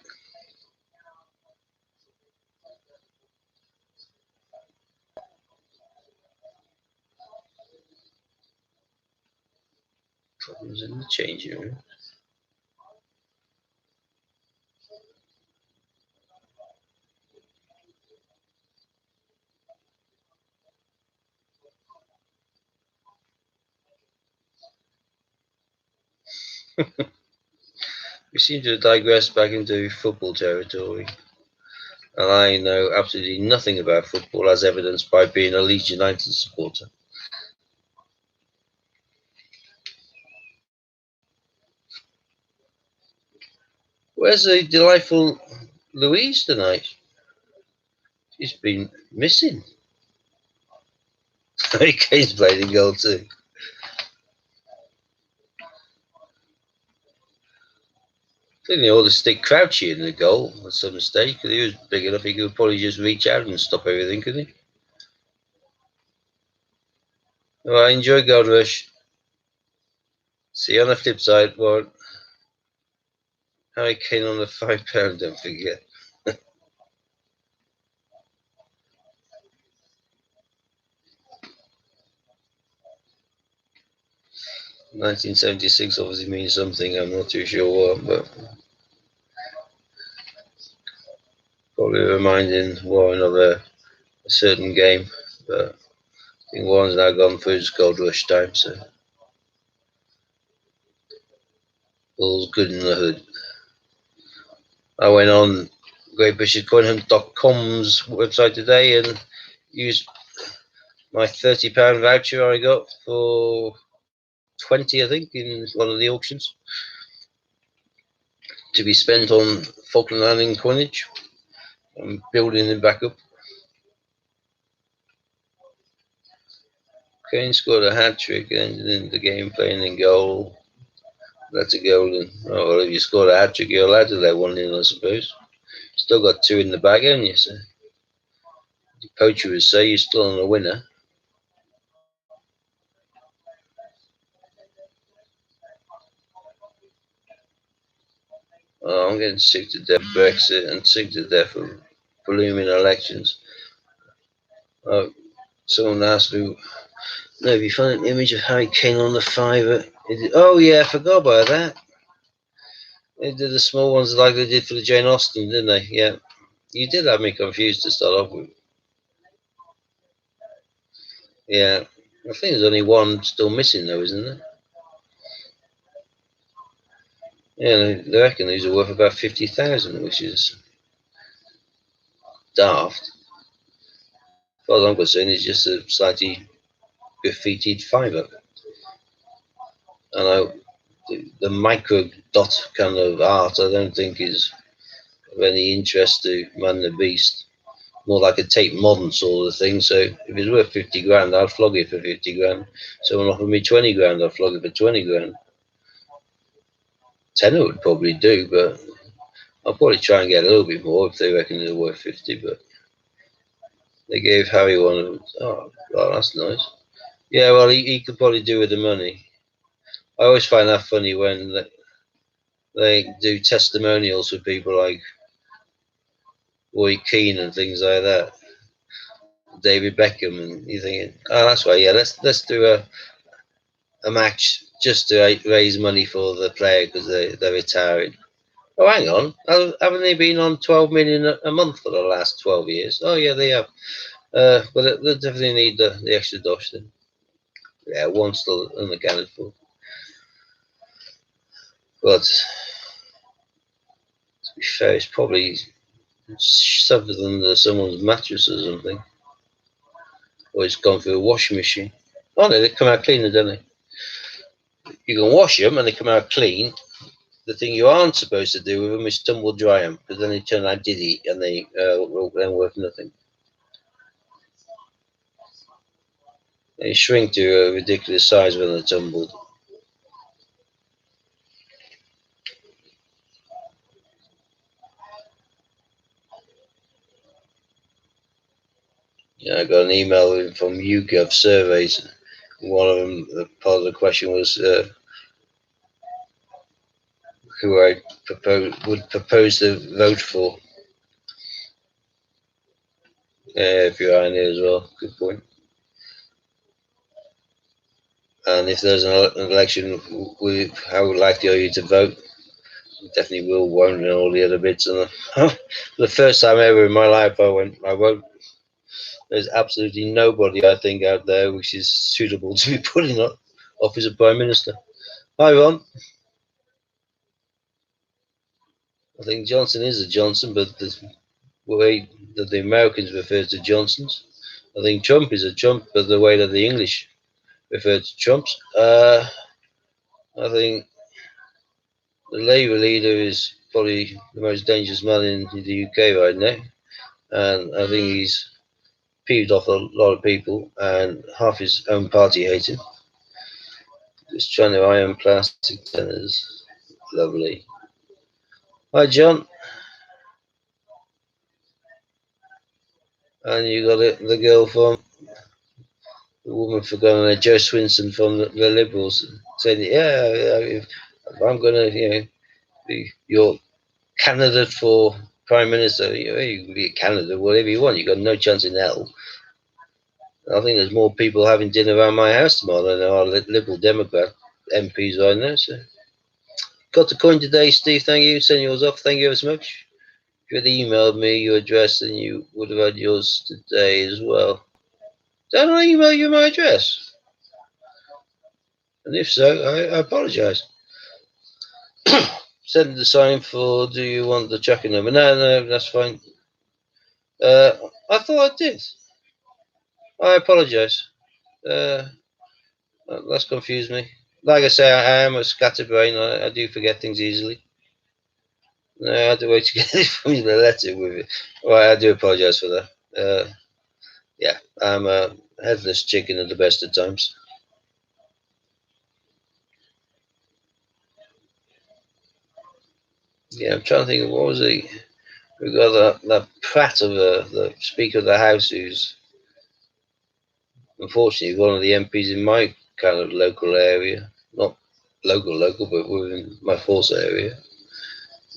Problems in the changing room. We seem to have digressed back into football territory, and I know absolutely nothing about football, as evidenced by being a Leeds United supporter. Where's the delightful Louise tonight? She's been missing. Harry Kane's played in goal too. I think they ought to stick Crouchy in the goal at some stage, because he was big enough he could probably just reach out and stop everything, couldn't he? Well, enjoy Gold Rush. See you on the flip side, Warren. Harry Kane on the £5, don't forget. 1976 obviously means something, I'm not too sure what, but probably reminding Warren of a certain game. But I think Warren's now gone through his Gold Rush time, so all's good in the hood. I went on GreatBritishCoinHunt.com's website today and used my £30 voucher I got for 20, I think, in one of the auctions, to be spent on Falkland Island coinage. I'm building them back up. Kane scored a hat-trick, ended in the game playing in goal. That's a golden. Oh, well, if you scored a hat-trick, you're allowed to let one in, I suppose. Still got two in the bag, haven't you? So the poacher would say you're still on a winner. Oh, I'm getting sick to death of Brexit and sick to death of blooming elections. Oh, someone asked me, no, if you find an image of Harry Kane on the fiver. Oh, yeah, I forgot about that. They did the small ones like they did for the Jane Austen, didn't they? Yeah. You did have me confused to start off with. Yeah. I think there's only one still missing, though, isn't there? Yeah, they reckon these are worth about 50,000, which is daft. As far as I'm concerned, it's just a slightly graffitied fiver. And the micro dot kind of art, I don't think is of any interest to Man the Beast. More like a Tate Modern sort of thing. So if it's worth 50 grand, I'd flog it for 50 grand. Someone offered me 20 grand, I'd flog it for 20 grand. Tenner would probably do, but I'll probably try and get a little bit more if they reckon they're worth 50. But they gave Harry one of them. Oh, well, that's nice. Yeah, well, he could probably do with the money. I always find that funny when they do testimonials for people like Roy Keane and things like that, David Beckham, and you're thinking, oh, that's right, yeah, let's do a match just to raise money for the player because they're retiring. Oh, hang on, haven't they been on 12 million a month for the last 12 years? Oh, yeah, they have. But they definitely need the extra dosh then. Yeah, one's still unaccounted for. But to be fair, it's probably suffered under someone's mattress or something. Or it's gone through a washing machine. Oh no, they come out cleaner, don't they? You can wash them and they come out clean. The thing you aren't supposed to do with them is tumble dry them, because then they turn out diddy and they then worth nothing. They shrink to a ridiculous size when they're tumbled. Yeah, I got an email from YouGov surveys. One of them, part of the question was who I would propose to vote for. If you're on here as well, good point. And if there's an election, how likely are you to vote? Definitely will, won't, and all the other bits. And the first time ever in my life, I won't. There's absolutely nobody, I think, out there which is suitable to be put in office of Prime Minister. Hi, Ron. I think Johnson is a Johnson, but the way that the Americans refer to Johnsons. I think Trump is a Trump, but the way that the English refer to Trumps. I think the Labour leader is probably the most dangerous man in the UK right now, and I think he's peeved off a lot of people, and half his own party hate him. Just trying to iron plastic tenors. Lovely. Hi, John. And you got it, the girl from the woman for going there, Joe Swinson from the Liberals, saying, "Yeah, if I'm going to, be your candidate for Prime Minister, you can be a candidate, whatever you want. You got no chance in hell." I think there's more people having dinner around my house tomorrow than there are Liberal Democrat MPs right now. So, got the coin today, Steve. Thank you. Send yours off. Thank you ever so much. If you had emailed me your address, then you would have had yours today as well. Don't I email you my address? And if so, I apologise. Send the sign for, do you want the tracking number? No, that's fine. I thought I did. I apologise. That's confused me. Like I say, I am a scatterbrain. I do forget things easily. No, I had to wait to get it from you, the letter with it. Right, I do apologise for that. Yeah, I'm a headless chicken at the best of times. Yeah, I'm trying to think of what was it. We got that prat of the Speaker of the House, who's unfortunately one of the MPs in my kind of local area. Not local, but within my force area.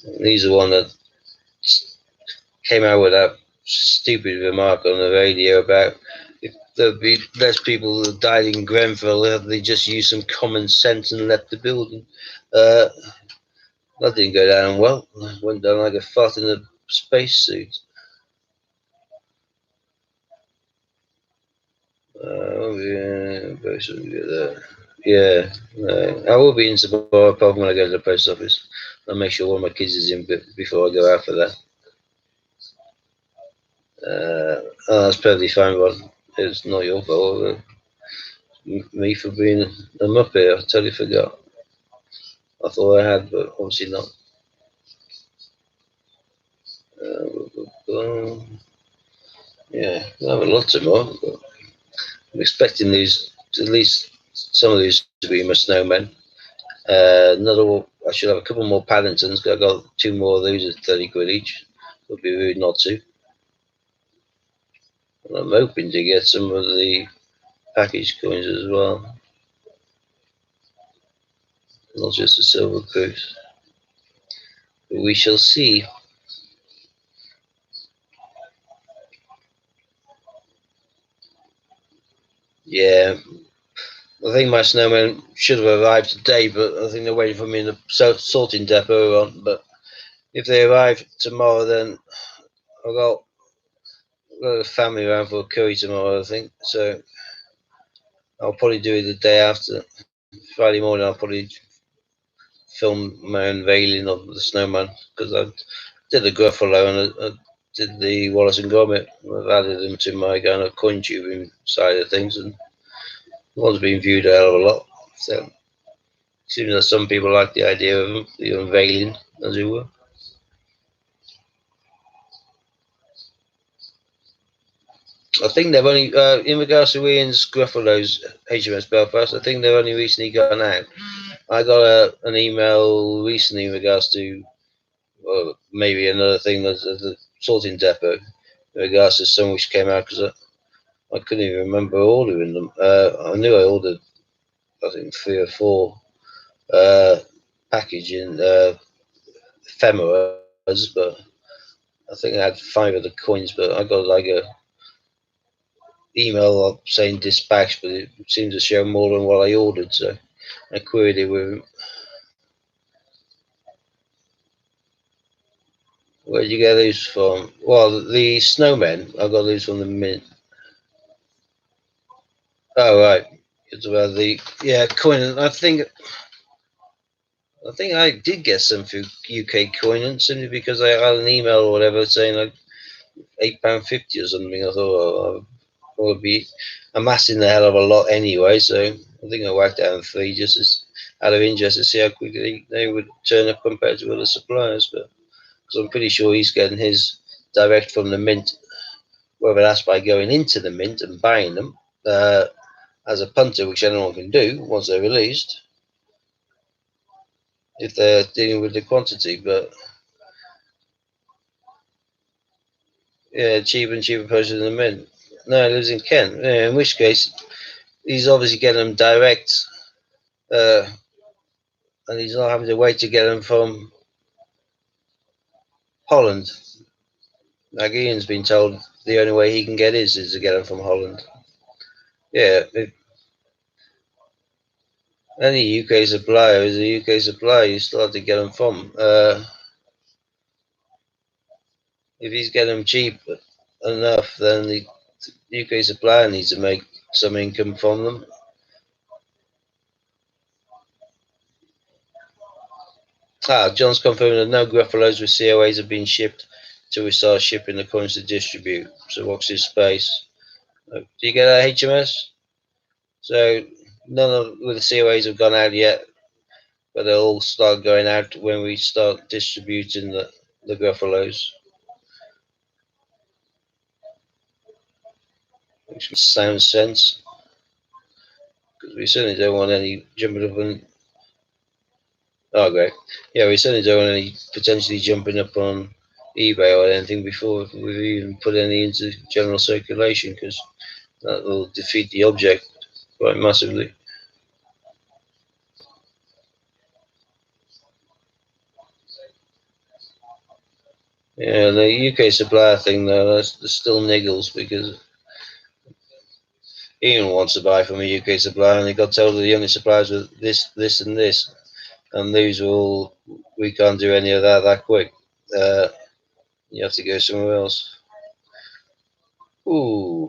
And he's the one that came out with that stupid remark on the radio about if there'd be less people that died in Grenfell, they just used some common sense and left the building. That didn't go down well. Went down like a fart in a spacesuit. Yeah, I will be in tomorrow, apart from when I go to the post office. I'll make sure one of my kids is in before I go out for that. That's perfectly fine, Rod. It's not your fault. Me for being a muppet. I totally forgot. I thought I had, but obviously not. Yeah, I have a lot tomorrow. But I'm expecting these, at least some of these, to be my snowmen. I should have a couple more Paddingtons. I got 2 more of those at 30 quid each. It would be rude not to. And I'm hoping to get some of the package coins as well, not just the silver coins. But we shall see. Yeah, I think my snowmen should have arrived today, but I think they're waiting for me in the sorting depot on. But if they arrive tomorrow, then I've got a family around for a curry tomorrow, I think. So I'll probably do it the day after. Friday morning, I'll probably film my unveiling of the snowman, because I did the Gruffalo and I did the Wallace and Gromit. I've added them to my kind of coin tubing side of things, and one's been viewed a hell of a lot. So it seems that some people like the idea of the unveiling, as it were. I think they've only, in regards to Ian's Gruffalo's HMS Belfast, I think they've only recently gone out. I got an email recently in regards to maybe another thing that's the sorting depot in regards to some which came out, because I couldn't even remember ordering them. I knew I ordered, I think, 3 or 4 packaging ephemeras, but I think I had 5 of the coins, but I got like a email saying dispatch, but it seemed to show more than what I ordered, so I queried it with him. Where did you get these from? Well, the snowmen, I got these from the Mint. Oh, right. It's about the, coin. I think I did get some through UK Coin, simply because I had an email or whatever saying like £8.50 or something. I thought I would be amassing a hell of a lot anyway, so I think I whacked out on 3 just out of interest to see how quickly they would turn up compared to other suppliers. But because I'm pretty sure he's getting his direct from the mint, whether that's by going into the mint and buying them as a punter, which anyone can do once they're released, if they're dealing with the quantity. But yeah, cheaper and cheaper purchase than the mint. No, he lives in Kent. Yeah, in which case, he's obviously getting them direct, and he's not having to wait to get them from Holland. Like Ian's been told the only way he can get his is to get them from Holland. Yeah, any UK supplier is a UK supplier. You still have to get them from. If he's getting them cheap enough, then the UK supplier needs to make some income from them. John's confirming that no Gruffalos with COAs have been shipped till we start shipping the coins to distribute. So watch this space. Do you get that, HMS? So none of the COAs have gone out yet, but they'll all start going out when we start distributing the Gruffalos. Which makes sound sense, because we certainly don't want any jumping up and... Oh, great. Yeah, we certainly don't want any potentially jumping up on eBay or anything before we've even put any into general circulation, because that will defeat the object quite massively. Yeah, the UK supplier thing though, there's still niggles, because Ian wants to buy from a UK supplier and he got told that the only suppliers were this, this and this, and these are all, we can't do any of that quick. You have to go somewhere else. Ooh,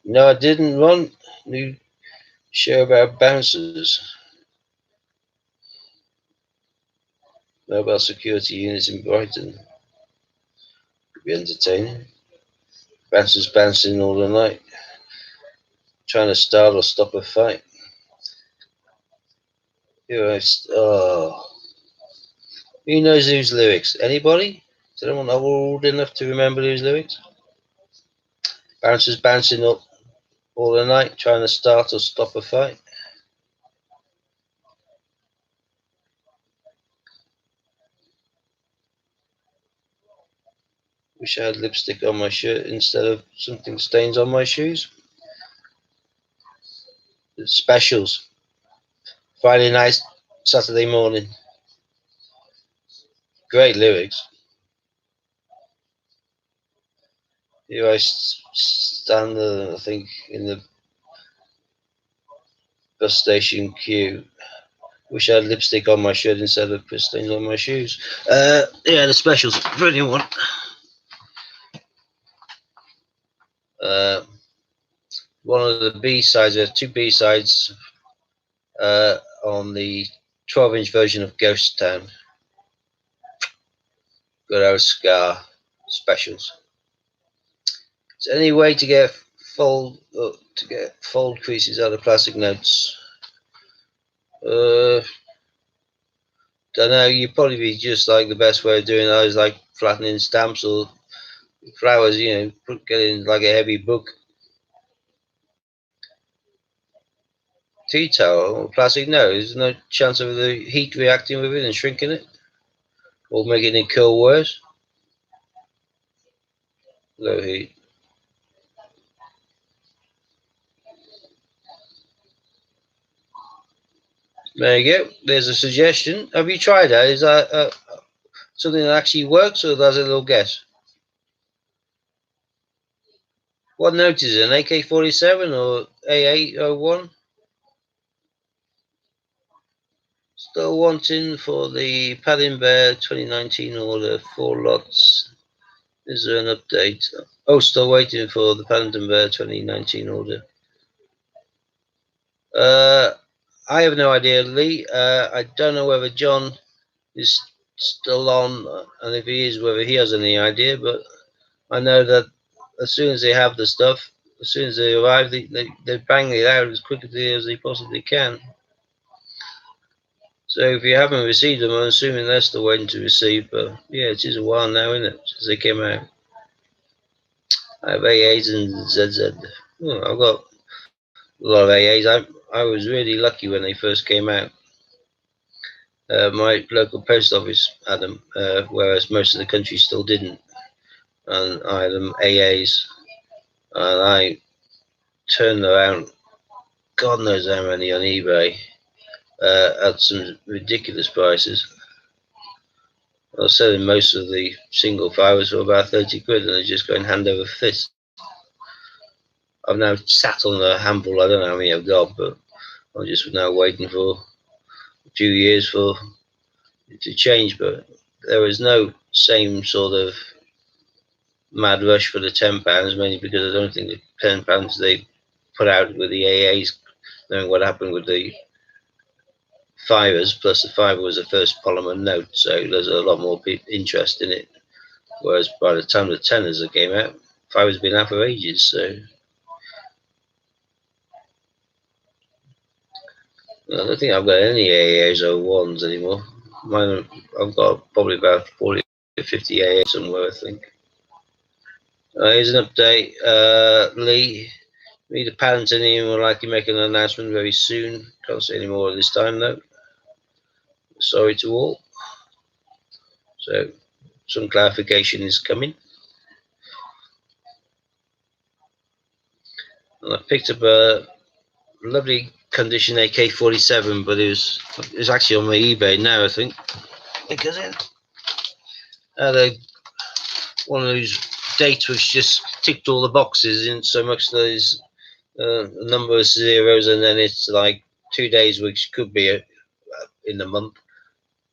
no, I didn't want new show about bouncers. Mobile security units in Brighton. Could be entertaining. Bouncers bouncing all the night, trying to start or stop a fight. Oh, who knows whose lyrics? Anybody? Is anyone old enough to remember whose lyrics? Bouncers bouncing up all the night, trying to start or stop a fight. Wish I had lipstick on my shirt instead of something stains on my shoes. Specials. Friday night, Saturday morning. Great lyrics. Here I stand, I think, in the bus station queue. Wish I had lipstick on my shirt instead of piss stains on my shoes. Yeah, the specials. Brilliant one. One of the B-sides, there's two B-sides on the 12-inch version of Ghost Town. Good old Scar specials. Is there any way to get fold creases out of plastic notes? Don't know. You'd probably be just like the best way of doing that is like flattening stamps or flowers. You know, getting like a heavy book. Tea towel or plastic? No, there's no chance of the heat reacting with it and shrinking it, or making it curl worse. Low heat. There you go. There's a suggestion. Have you tried that? Is that something that actually works, or does it a little guess? What note is it? An AK-47 or A801? Still wanting for the Padding Bear 2019 order, 4 lots. Is there an update? Oh, still waiting for the Paddington Bear 2019 order. I have no idea, Lee. I don't know whether John is still on, and if he is, whether he has any idea. But I know that as soon as they have the stuff, as soon as they arrive, they bang it out as quickly as they possibly can. So if you haven't received them, I'm assuming they're still waiting to receive. But yeah, it is a while now, isn't it, since they came out. I have AAs and ZZ. Oh, I've got a lot of AAs. I was really lucky when they first came out. My local post office had them, whereas most of the country still didn't. And I had them AAs, and I turned around, God knows how many on eBay, at some ridiculous prices. I was selling most of the single fibers for about 30 quid, and they're just going hand over fist. I've now sat on a handful, I don't know how many I've got, but I'm just now waiting for a few years for it to change. But there was no same sort of mad rush for the £10, mainly because I don't think the £10 they put out with the AAs, knowing what happened with the fibers, plus the fiber was the first polymer note, so there's a lot more interest in it. Whereas by the time the tenors came out, fiber's been out for ages, so I don't think I've got any AAs or ones anymore. Mine, I've got probably about 40 or 50 AAs somewhere, I think. Here's an update. Lee, the Pantene will likely make an announcement very soon. Can't say any more this time though. Sorry to all. So some clarification is coming. And I picked up a lovely condition AK-47, but it's actually on my eBay now, I think, because it had one of those dates which just ticked all the boxes in so much that there's a number of zeros, and then it's like 2 days which could be in the month,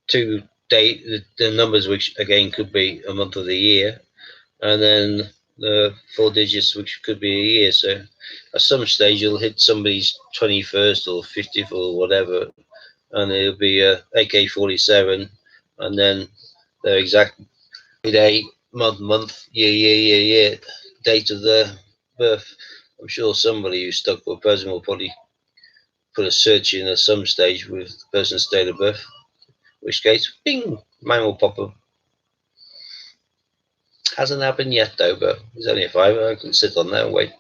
2 day the numbers which again could be a month of the year, and then the 4 digits which could be a year. So at some stage you'll hit somebody's 21st or 50th or whatever, and it'll be a AK-47, and then their exact day, month, year, date of their birth. I'm sure somebody who's stuck for a person will probably put a search in at some stage with the person's date of birth, in which case, bing, mine will pop up. Hasn't happened yet though, but it's only a fiver. I can sit on there and wait.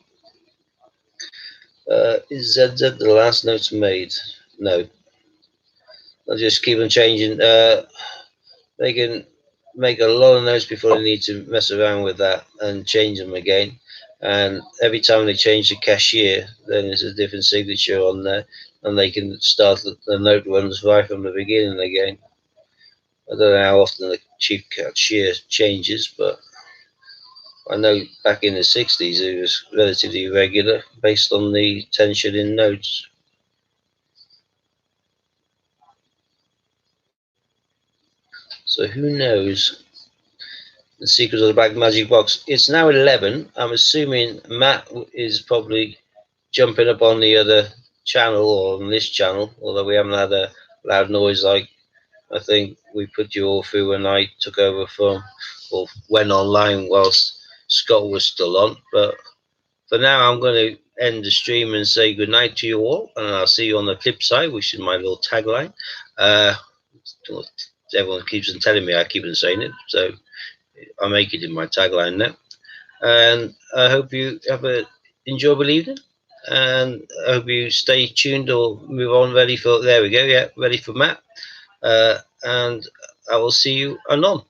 Is ZZ the last notes made? No. I'll just keep on changing. They can make a lot of notes before they need to mess around with that and change them again. And every time they change the cashier, then there's a different signature on there, and they can start the note runs right from the beginning again. I don't know how often the chief cashier changes, but I know back in the 60s it was relatively regular based on the 10 shilling notes. So who knows? The secret of the Black Magic Box. It's now 11. I'm assuming Matt is probably jumping up on the other channel or on this channel, although we haven't had a loud noise like I think we put you all through when I took over from or went online whilst Scott was still on. But for now, I'm going to end the stream and say goodnight to you all, and I'll see you on the flip side, which is my little tagline. Everyone keeps on telling me I keep on saying it, so I make it in my tagline now. And I hope you have an enjoyable evening, and I hope you stay tuned or move on ready for, there we go, yeah, ready for Matt. And I will see you anon.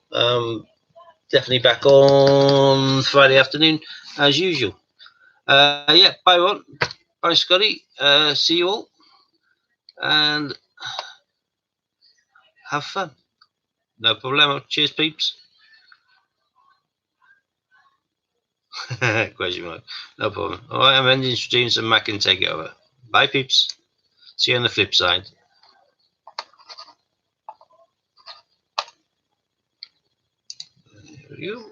Definitely back on Friday afternoon as usual. Yeah, bye everyone. Bye Scotty. See you all, and have fun. No problemo. Cheers peeps. Question mark. No problem. Alright, I'm ending stream so Matt can take it over. Bye peeps. See you on the flip side. There we go.